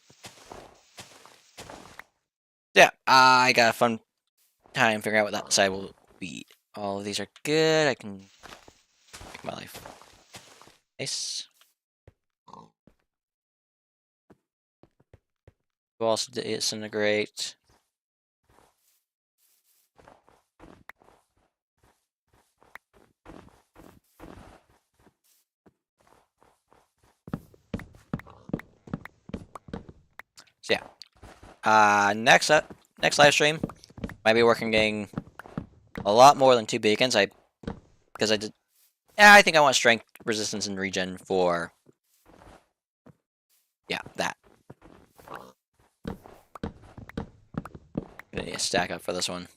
A: Yeah, I got a fun time figuring out what that side will be. All of these are good. I can make my life nice. We'll also disintegrate. So yeah. Next live stream, might be working a lot more than 2 beacons. Because I did. Yeah, I think I want strength, resistance, and regen for. Yeah, that. Gonna need a stack up for this one.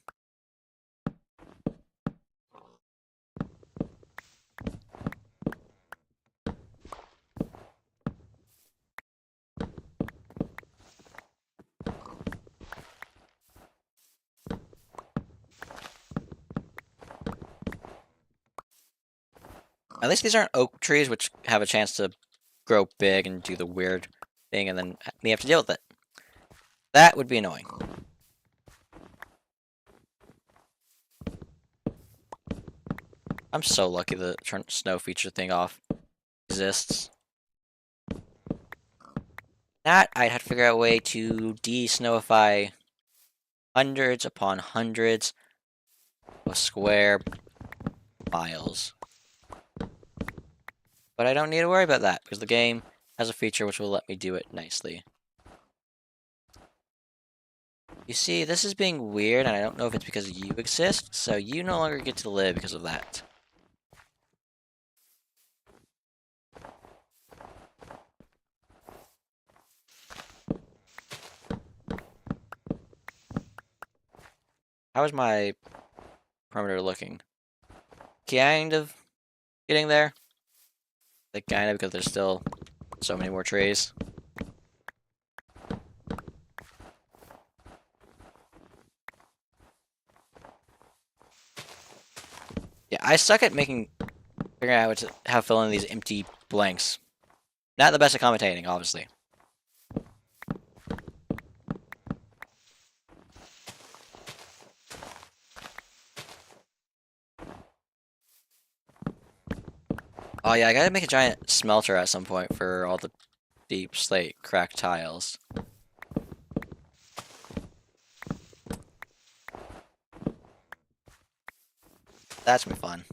A: At least these aren't oak trees, which have a chance to grow big and do the weird thing, and then we have to deal with it. That would be annoying. I'm so lucky the turn snow feature thing off exists. That I'd have to figure out a way to de-snowify hundreds upon hundreds of square miles. But I don't need to worry about that, because the game has a feature which will let me do it nicely. You see, this is being weird, and I don't know if it's because you exist, so you no longer get to live because of that. How is my perimeter looking? Kind of getting there. Like, kind of, because there's still so many more trees. Yeah, I suck at figuring out how to fill in these empty blanks. Not the best at commentating, obviously. Oh yeah, I gotta make a giant smelter at some point for all the deep slate cracked tiles. That's gonna be fun.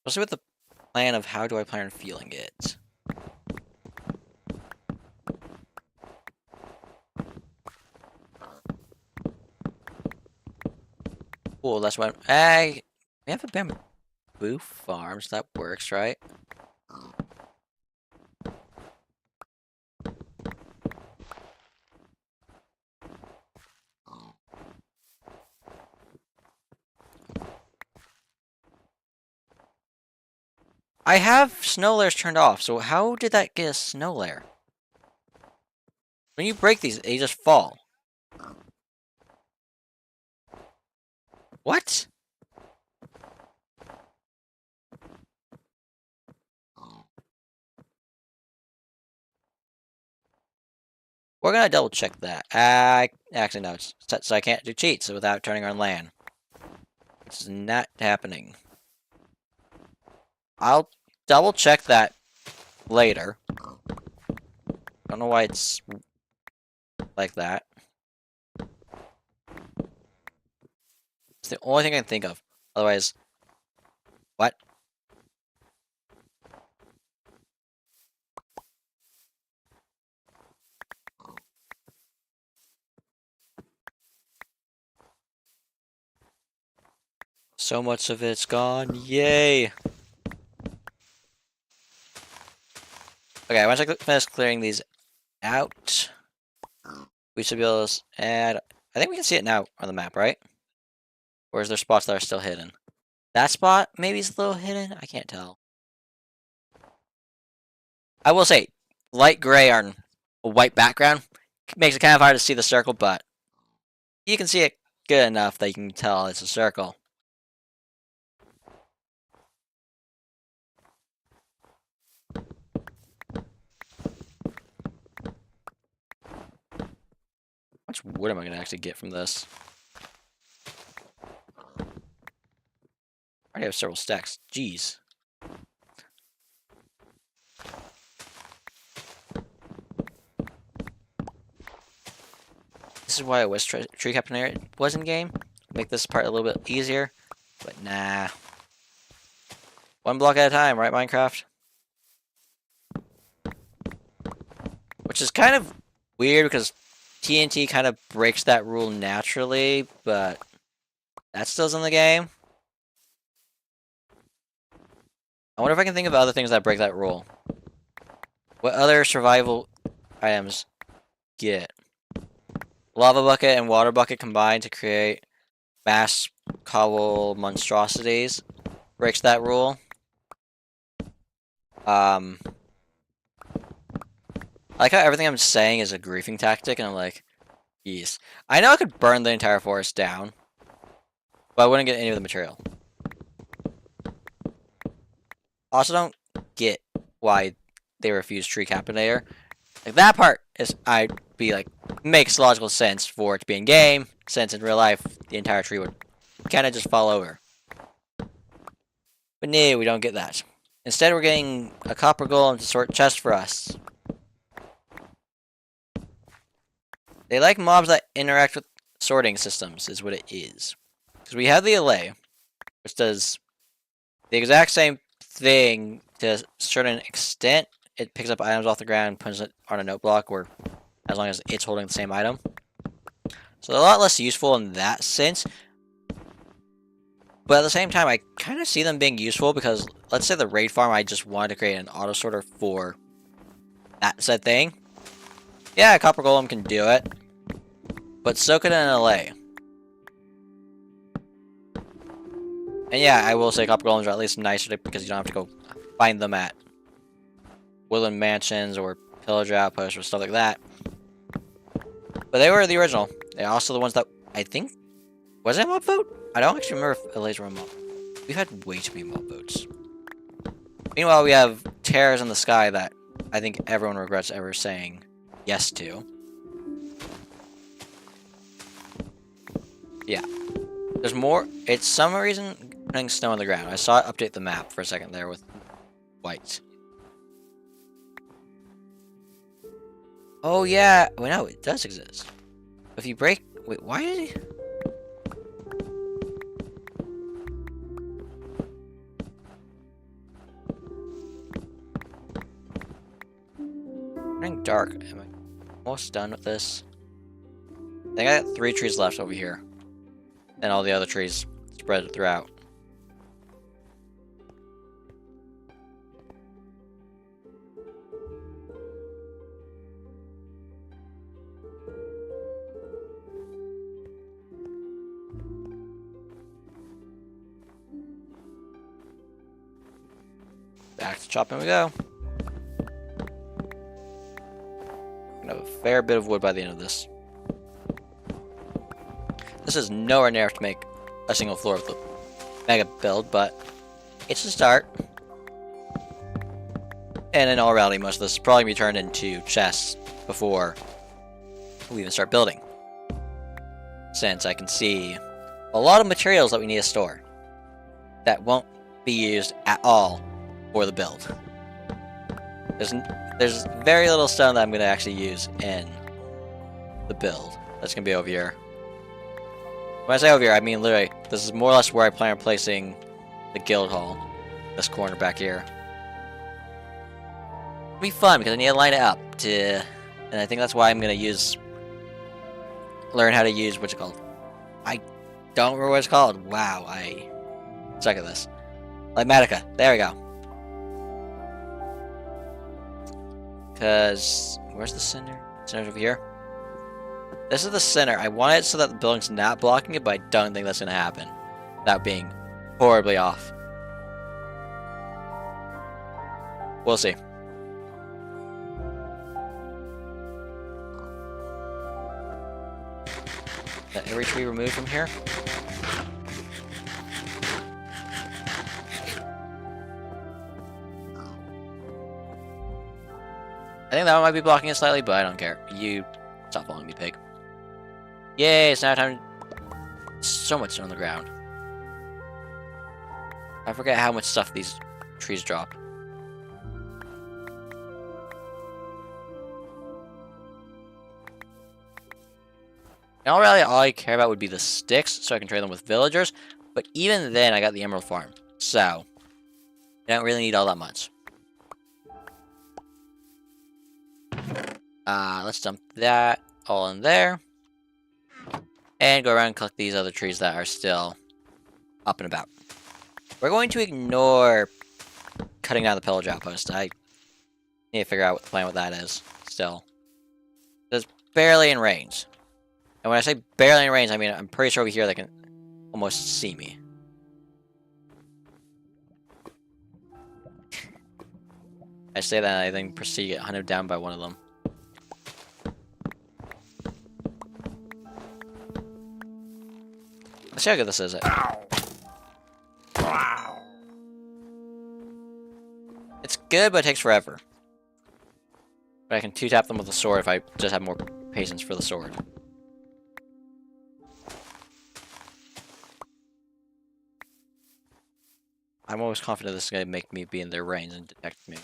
A: Especially with the plan of how do I plan on feeling it. Cool, that's what we have a bamboo farm, so that works, right? I have snow layers turned off, so how did that get a snow layer? When you break these, they just fall. What? We're gonna double check that. Actually, no, it's set so I can't do cheats without turning on LAN. It's not happening. I'll double check that later. Don't know why it's like that. It's the only thing I can think of. Otherwise, what? So much of it's gone. Yay! Okay, once I finish clearing these out, we should be able to add... I think we can see it now on the map, right? Or is there spots that are still hidden? That spot maybe is a little hidden? I can't tell. I will say, light gray on a white background makes it kind of hard to see the circle, but you can see it good enough that you can tell it's a circle. How much wood am I going to actually get from this? I already have several stacks. Jeez. This is why I wish tree captain was in game. Make this part a little bit easier, but nah. One block at a time, right, Minecraft? Which is kind of weird because TNT kind of breaks that rule naturally, but that still's in the game. I wonder if I can think of other things that break that rule. What other survival items get? Lava bucket and water bucket combined to create mass cobble monstrosities. Breaks that rule. I like how everything I'm saying is a griefing tactic, and I'm like, yes. I know I could burn the entire forest down, but I wouldn't get any of the material. Also, don't get why they refuse tree capinator. Like, that part is, I'd be like, makes logical sense for it to be in game, since in real life, the entire tree would kind of just fall over. But no, we don't get that. Instead, we're getting a copper golem to sort chests for us. They like mobs that interact with sorting systems, is what it is. Because we have the allay, which does the exact same thing to a certain extent. It picks up items off the ground and puts it on a note block, where as long as it's holding the same item. So a lot less useful in that sense. But at the same time, I kind of see them being useful because, let's say the raid farm, I just wanted to create an auto sorter for that said thing. Yeah, a copper golem can do it. But so could an allay. And yeah, I will say copper golems are at least nicer because you don't have to go find them at woodland mansions or pillager outposts or stuff like that. But they were the original. They're also the ones that, I think, was it a mob vote? I don't actually remember if allays were a mob. We've had way too many mob votes. Meanwhile, we have terrors in the sky that I think everyone regrets ever saying yes to. Yeah. There's more. It's some reason putting snow on the ground. I saw it update the map for a second there with white. Oh yeah. Wait, no, it does exist. If you break, wait, why did he? Getting dark. Am I almost done with this? I think I got 3 trees left over here, and all the other trees spread throughout. Back to chopping we go. Gonna have a fair bit of wood by the end of this. This is nowhere near enough to make a single floor of the mega build, but it's a start. And in all reality, most of this will probably be turned into chests before we even start building. Since I can see a lot of materials that we need to store that won't be used at all for the build. There's very little stone that I'm going to actually use in the build. That's going to be over here. When I say over here, I mean literally, this is more or less where I plan on placing the guild hall. This corner back here. It'll be fun because I need to line it up to, and I think that's why I'm going to learn how to use, what's it called? I don't remember what it's called. Wow, I suck at this. Limatica. There we go. Because, where's the center? Center's over here. This is the center. I want it so that the building's not blocking it, but I don't think that's going to happen. Without being horribly off. We'll see. Got every tree removed from here. I think that one might be blocking it slightly, but I don't care. You stop following me, pig. Yay, it's now time. So much on the ground. I forget how much stuff these trees drop. In all reality, all I care about would be the sticks, so I can trade them with villagers. But even then, I got the emerald farm, so I don't really need all that much. Let's dump that all in there. And go around and collect these other trees that are still up and about. We're going to ignore cutting down the pillage outpost. I need to figure out what the plan with that is still. It's barely in range. And when I say barely in range, I mean I'm pretty sure over here they can almost see me. I say that and I then proceed to get hunted down by one of them. Let's see how good this is. It's good, but it takes forever. But I can 2-tap them with a sword if I just have more patience for the sword. I'm always confident this is going to make me be in their range and detect me.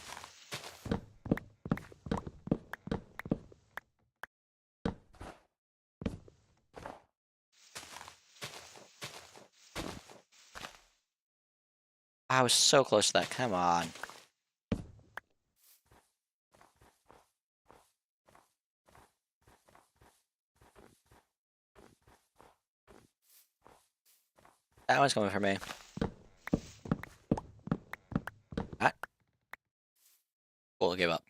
A: I was so close to that. Come on. That one's coming for me. Ah. Cool, give up.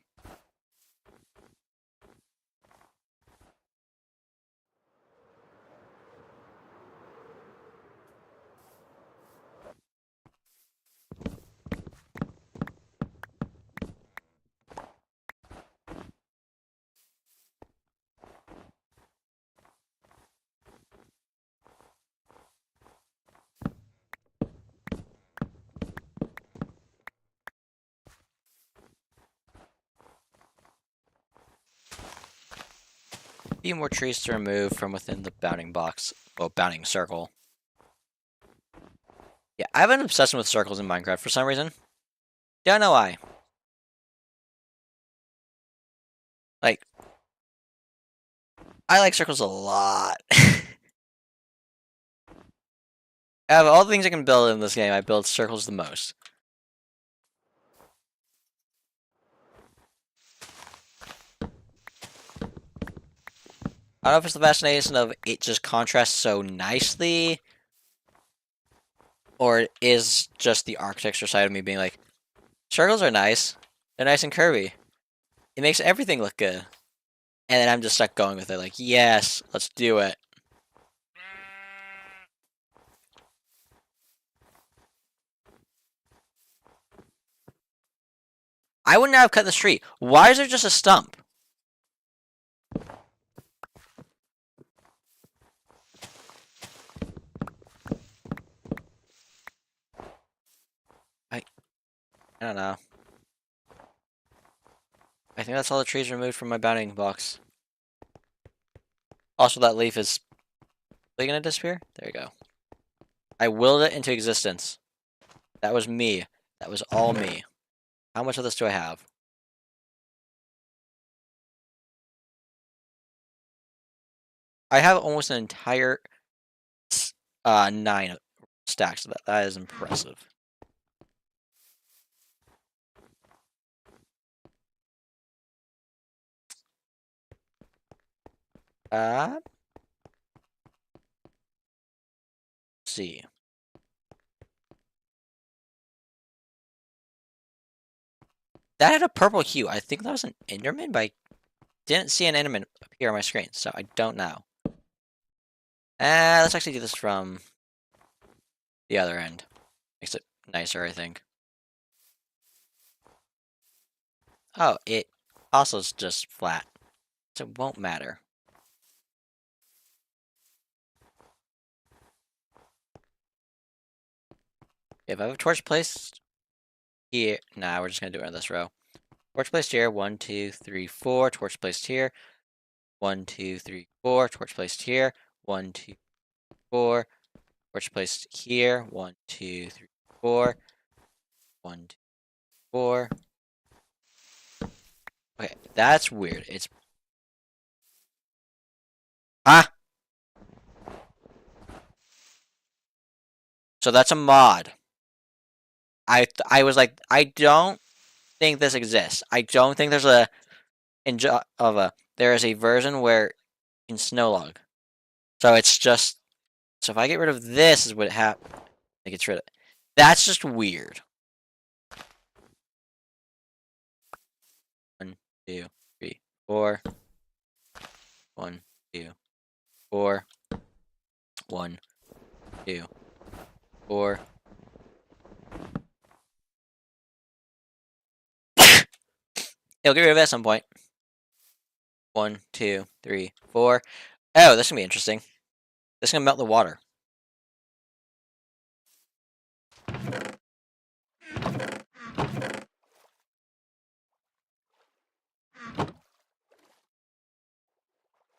A: Few more trees to remove from within the bounding box, well, bounding circle. Yeah, I have an obsession with circles in Minecraft for some reason. Don't know why. Like, I like circles a lot. Out of all the things I can build in this game, I build circles the most. I don't know if it's the fascination of it just contrasts so nicely, or it is just the architecture side of me being like, circles are nice. They're nice and curvy. It makes everything look good. And then I'm just stuck going with it, like, yes, let's do it. I would not have cut this tree. Why is there just a stump? I don't know. I think that's all the trees removed from my bounding box. Also, that leaf is... Are they gonna disappear? There you go. I willed it into existence. That was me. That was all me. How much of this do I have? I have almost an entire 9 stacks of that. That is impressive. Let's see. That had a purple hue. I think that was an Enderman, but I didn't see an Enderman appear on my screen, so I don't know. Let's actually do this from the other end. Makes it nicer, I think. Oh, it also is just flat, so it won't matter. If I have a torch placed here... Nah, we're just gonna do it on this row. Torch placed here. 1, 2, 3, 4. Torch placed here. 1, 2, 3, 4. Torch placed here. 1, 2, 4. Torch placed here. 1, 2, 3, 4. 1, 2, 4. Okay, that's weird. It's... Ah! So that's a mod. I was like, I don't think this exists. I don't think there's a... There is a version where you can snow log. So it's just... So if I get rid of this is what happens. It gets rid of it. That's just weird. 1, 2, 3, 4. 1, 2, 4. 1, 2, 4. It'll get rid of it at some point. 1, 2, 3, 4. Oh, this is gonna be interesting. This is gonna melt the water.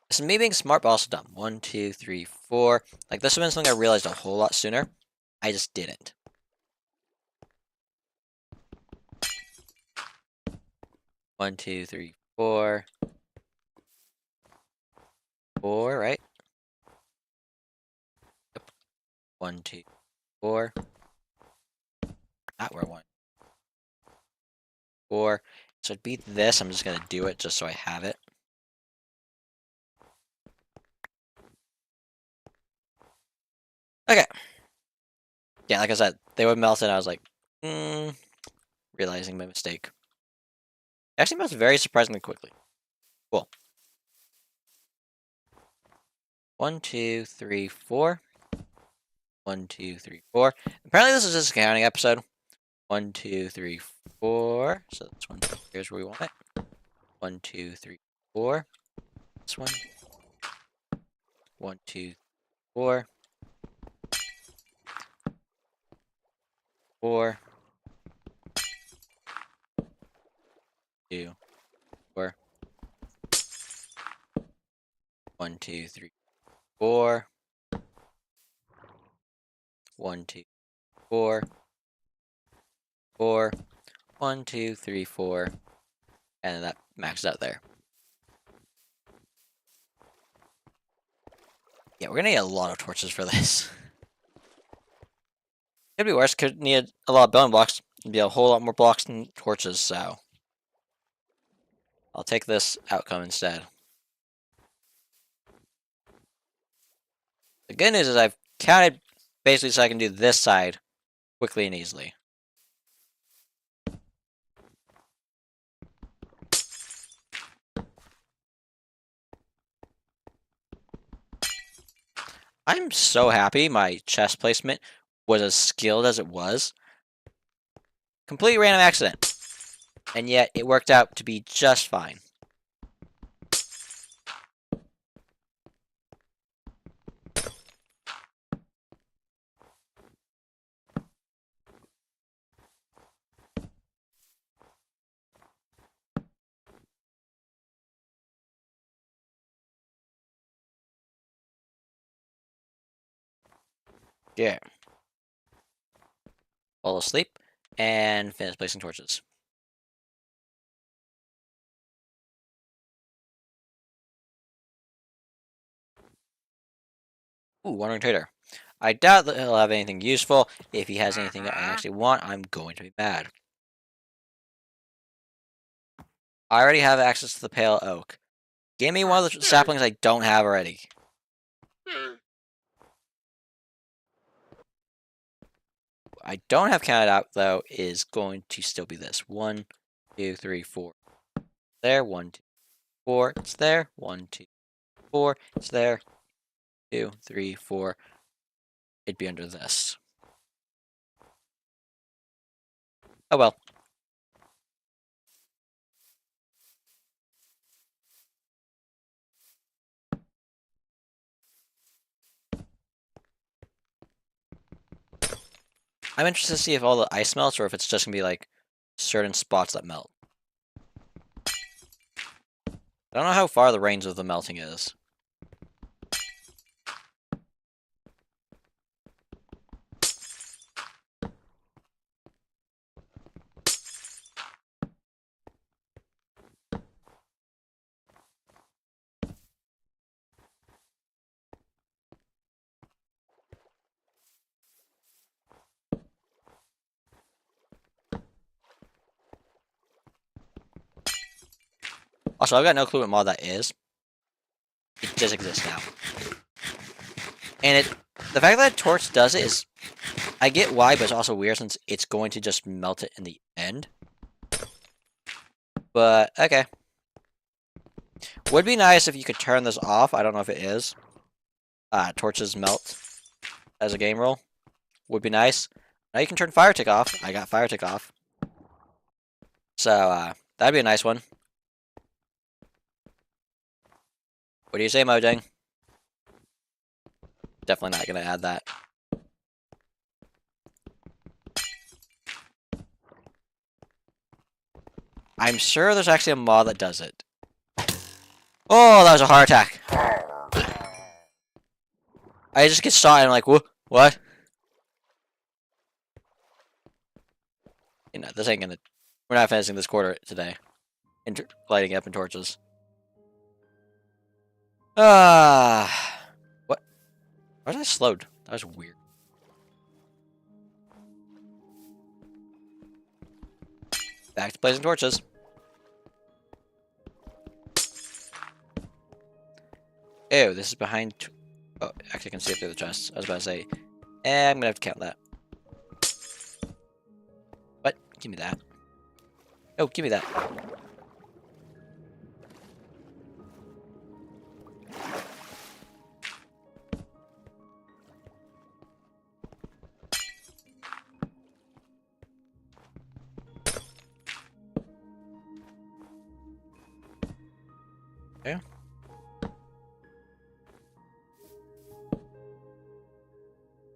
A: This is me being smart, but also dumb. 1, 2, 3, 4. Like, this would have been something I realized a whole lot sooner. I just didn't. 1, 2, 3, 4. 4, right? Yep. 1, 2, 4. Not where I want. 4. So it'd be this. I'm just gonna do it just so I have it. Okay. Yeah, like I said, they would melt and I was like, realizing my mistake. It actually melts very surprisingly quickly. Cool. 1, 2, 3, 4. 1, 2, 3, 4. Apparently this is just a counting episode. 1, 2, 3, 4. So this one, here's where we want it. 1, 2, 3, 4. This one. 1, 2, 4. 4. 2, 4. 1, 2, 3, 4. 1, 2, 4, 4, 1, 2, 3, 4, and that maxes out there. Yeah, we're gonna need a lot of torches for this. Could be worse. Could need a lot of building blocks. It'd be a whole lot more blocks than torches, so I'll take this outcome instead. The good news is I've counted basically so I can do this side quickly and easily. I'm so happy my chest placement was as skilled as it was. Completely random accident. And yet it worked out to be just fine. Yeah. Fall asleep and finish placing torches. Ooh, Wandering Trader. I doubt that he'll have anything useful. If he has anything that I actually want, I'm going to be mad. I already have access to the Pale Oak. Give me one of the saplings I don't have already. I don't have counted out, though, is going to still be this. 1, 2, 3, 4. There, 1, 2, 4. It's there. 1, 2, 4. It's there. 2, 3, 4. It'd be under this. Oh well. I'm interested to see if all the ice melts or if it's just gonna be like certain spots that melt. I don't know how far the range of the melting is. Also, I've got no clue what mod that is. It just exists now. And the fact that Torch does it is, I get why, but it's also weird since it's going to just melt it in the end. But, okay. Would be nice if you could turn this off. I don't know if it is. Torches melt as a game rule. Would be nice. Now you can turn Fire Tick off. I got Fire Tick off. So, that'd be a nice one. What do you say, Mojang? Definitely not gonna add that. I'm sure there's actually a mod that does it. Oh, that was a heart attack. I just get shot and I'm like, what? You know, this ain't gonna... We're not finishing this quarter today. Lighting up in torches. What? Why was I slowed? That was weird. Back to blazing torches. Ew, this is behind... Oh, actually I can see it through the chests. I was about to say... I'm gonna have to count that. What? Give me that. Oh, give me that. Okay.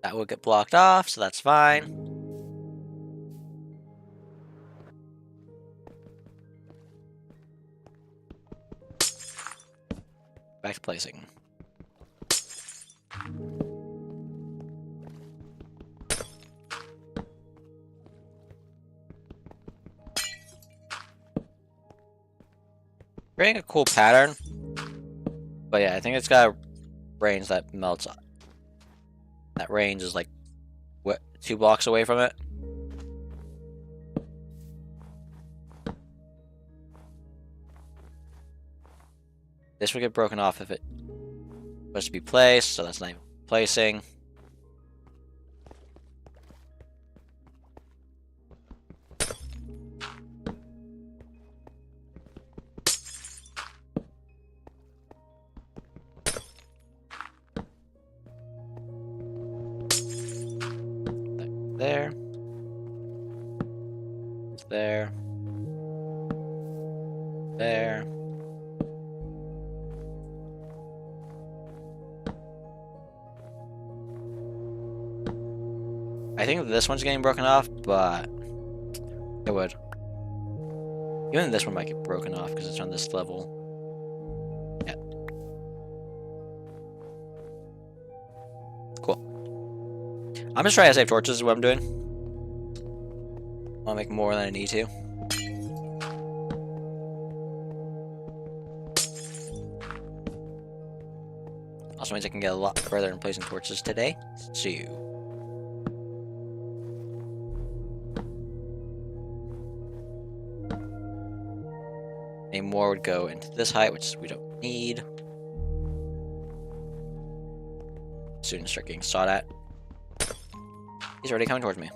A: That will get blocked off, so that's fine. Back to placing. Creating a cool pattern. But yeah, I think it's got a range that melts. That range is like, what, 2 blocks away from it? This would get broken off if it was to be placed, so that's not even placing. There. There. There. I think this one's getting broken off, but it would. Even this one might get broken off because it's on this level. Yeah. Cool. I'm just trying to save torches is what I'm doing. I'll make more than I need to. Also means I can get a lot further in placing torches today. So any more would go into this height, which we don't need. Soon start getting shot at. He's already coming towards me.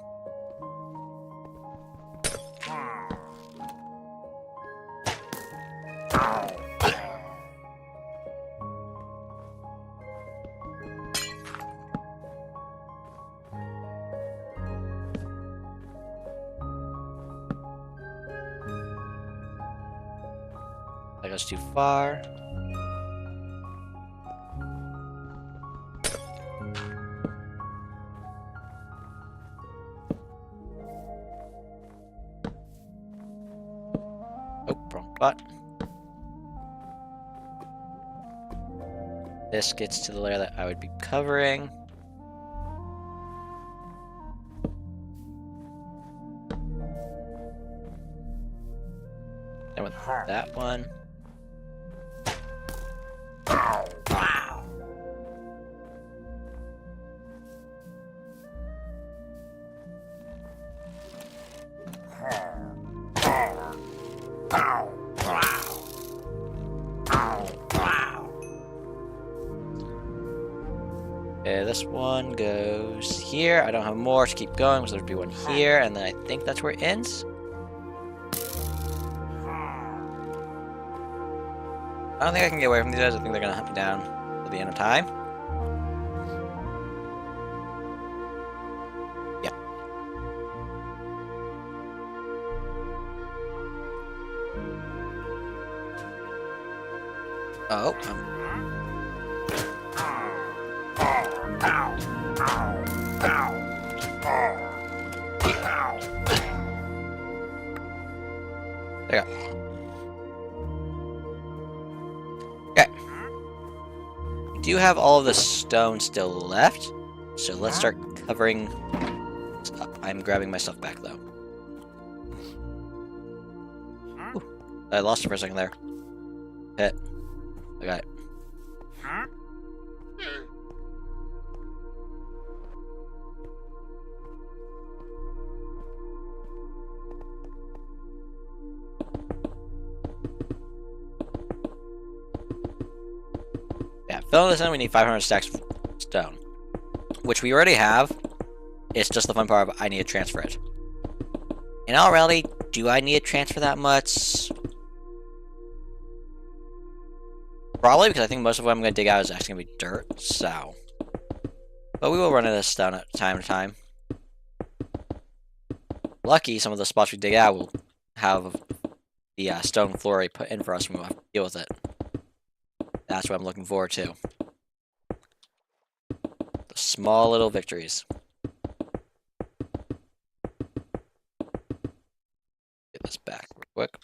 A: That goes too far. Oh, wrong spot. This gets to the layer that I would be covering. And with that one. Wow. Okay, this one goes here. I don't have more to keep going, so there'd be one here, and then I think that's where it ends. I don't think I can get away from these guys. I think they're gonna hunt me down at the end of time. Yeah. Oh. There you go. Okay. We do have all of the stone still left, so let's start covering up. I'm grabbing my stuff back, though. Ooh, I lost it for a second there. Hit. I got it. Yeah, filling this in, we need 500 stacks of stone, which we already have. It's just the fun part of I need to transfer it. In all reality, do I need to transfer that much? Probably, because I think most of what I'm going to dig out is actually going to be dirt, so. But we will run into this stone at time to time. Lucky, some of the spots we dig out will have the stone floor already put in for us, and we'll have to deal with it. That's what I'm looking forward to. The small little victories. Get this back real quick.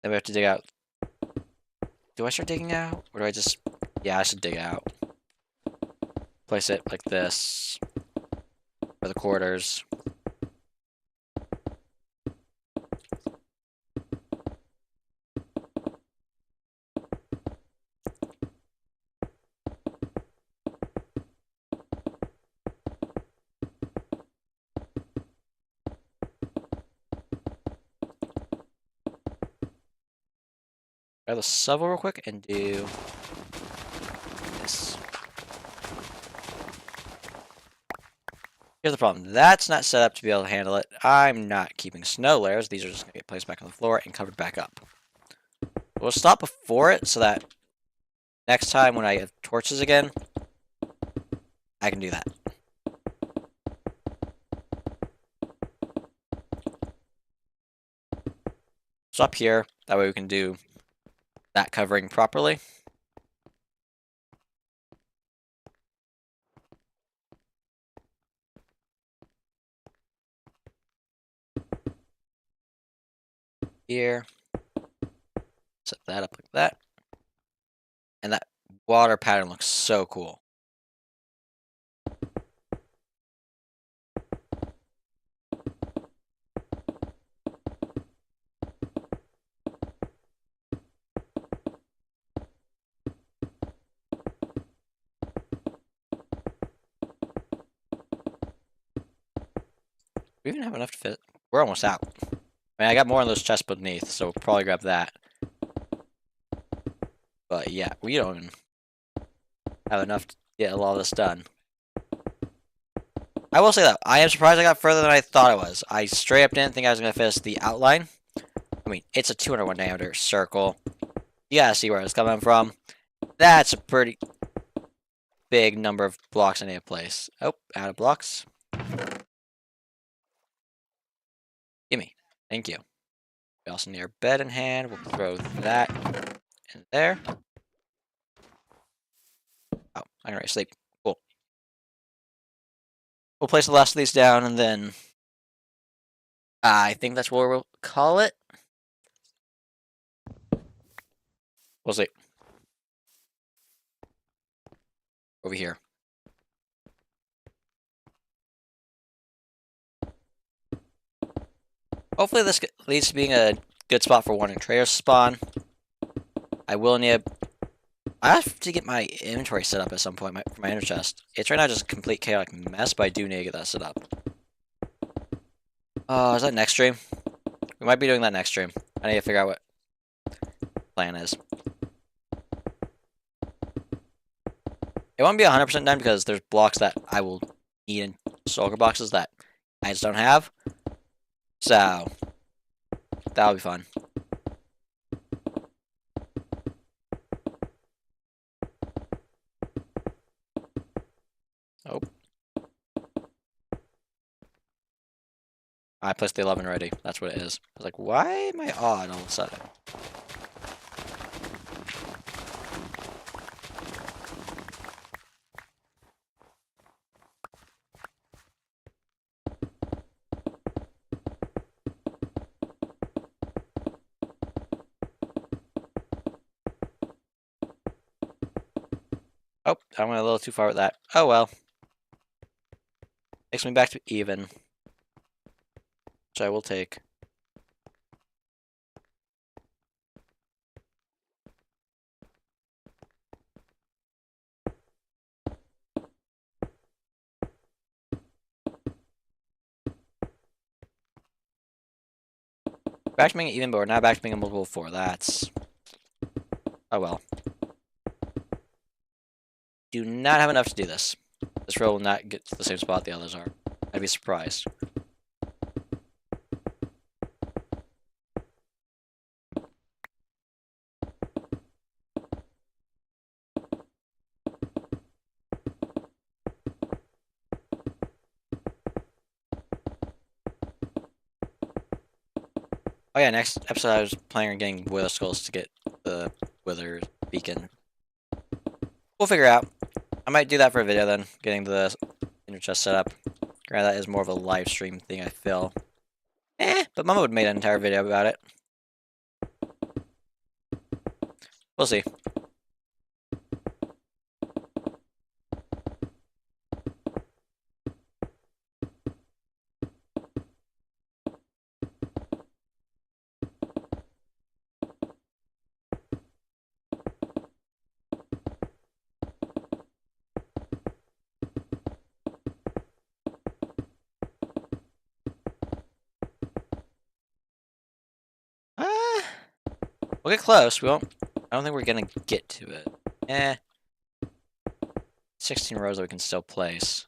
A: Then we have to dig out do I start digging out? Or do I just... Yeah, I should dig out. Place it like this. For the quarters. Grab the shovel real quick and do this. Here's the problem. That's not set up to be able to handle it. I'm not keeping snow layers. These are just going to get placed back on the floor and covered back up. We'll stop before it so that next time when I have torches again, I can do that. So up here, that way we can do that covering properly. Here. Set that up like that. And that water pattern looks so cool. We even have enough to fit. We're almost out. I mean, I got more on those chests beneath, so we'll probably grab that. But yeah, we don't even have enough to get a lot of this done. I will say that I am surprised I got further than I thought I was. I straight up didn't think I was going to finish the outline. I mean, it's a 201 diameter circle. You gotta see where it's coming from. That's a pretty big number of blocks I need to place. Oh, out of blocks. Gimme. Thank you. We also need our bed in hand. We'll throw that in there. Oh, I'm ready to sleep. Cool. We'll place the last of these down, and then I think that's what we'll call it. We'll see. Over here. Hopefully this leads to being a good spot for one trader spawn. I will need... I have to get my inventory set up at some point for my inner chest. It's right now just a complete chaotic mess, but I do need to get that set up. Is that next stream? We might be doing that next stream. I need to figure out what the plan is. It won't be 100% done because there's blocks that I will need in shulker boxes that I just don't have. So, that'll be fun. Oh. I placed the 11 already. That's what it is. I was like, why am I odd all of a sudden? Oh, I went a little too far with that. Oh well. Takes me back to even. Which I will take. Back to being even, but we're not back to being a multiple 4. That's... Oh well. Do not have enough to do this. This row will not get to the same spot the others are. I'd be surprised. Oh yeah, next episode I was planning on getting wither skulls to get the wither beacon. We'll figure out. I might do that for a video then, getting the inner chest set up. Granted, that is more of a live stream thing, I feel. But Mama would have made an entire video about it. We'll see. We'll get close. We won't. I don't think we're gonna get to it. 16 rows that we can still place.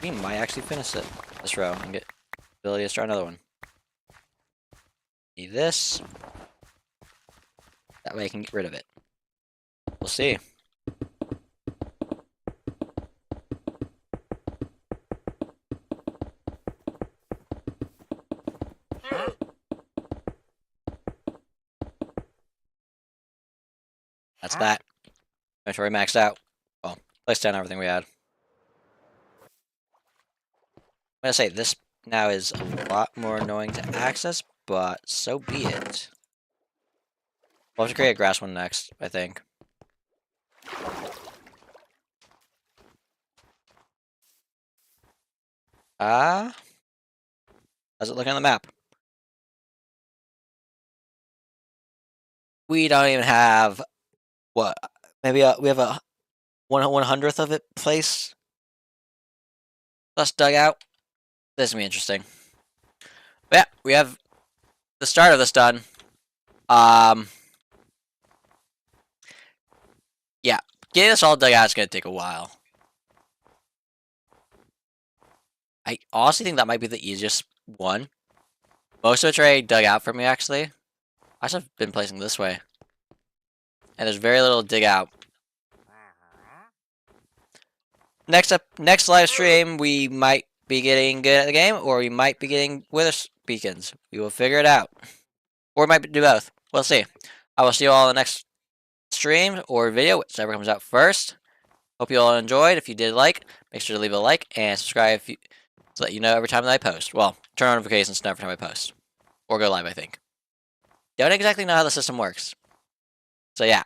A: We might actually finish it this row and get ability to start another one. Need this. That way I can get rid of it. We'll see. That's that. Inventory maxed out. Well, place down everything we had. I'm gonna say this now is a lot more annoying to access, but so be it. We'll have to create a grass one next, I think. How's it looking on the map? We don't even have, what, maybe we have a 1/100th of it place. Plus dug out. This is gonna be interesting. But yeah, we have the start of this done. Yeah, getting this all dug out is gonna take a while. I honestly think that might be the easiest one. Most of it's already dug out for me, actually. I should have been placing this way. And there's very little dig out. Next live stream, we might be getting good at the game, or we might be getting wither beacons. We will figure it out. Or we might do both. We'll see. I will see you all in the next stream or video, whichever comes out first. Hope you all enjoyed. If you did like, make sure to leave a like and subscribe so that you know every time that I post. Well, turn on notifications to know every time I post. Or go live, I think. Don't exactly know how the system works. So yeah.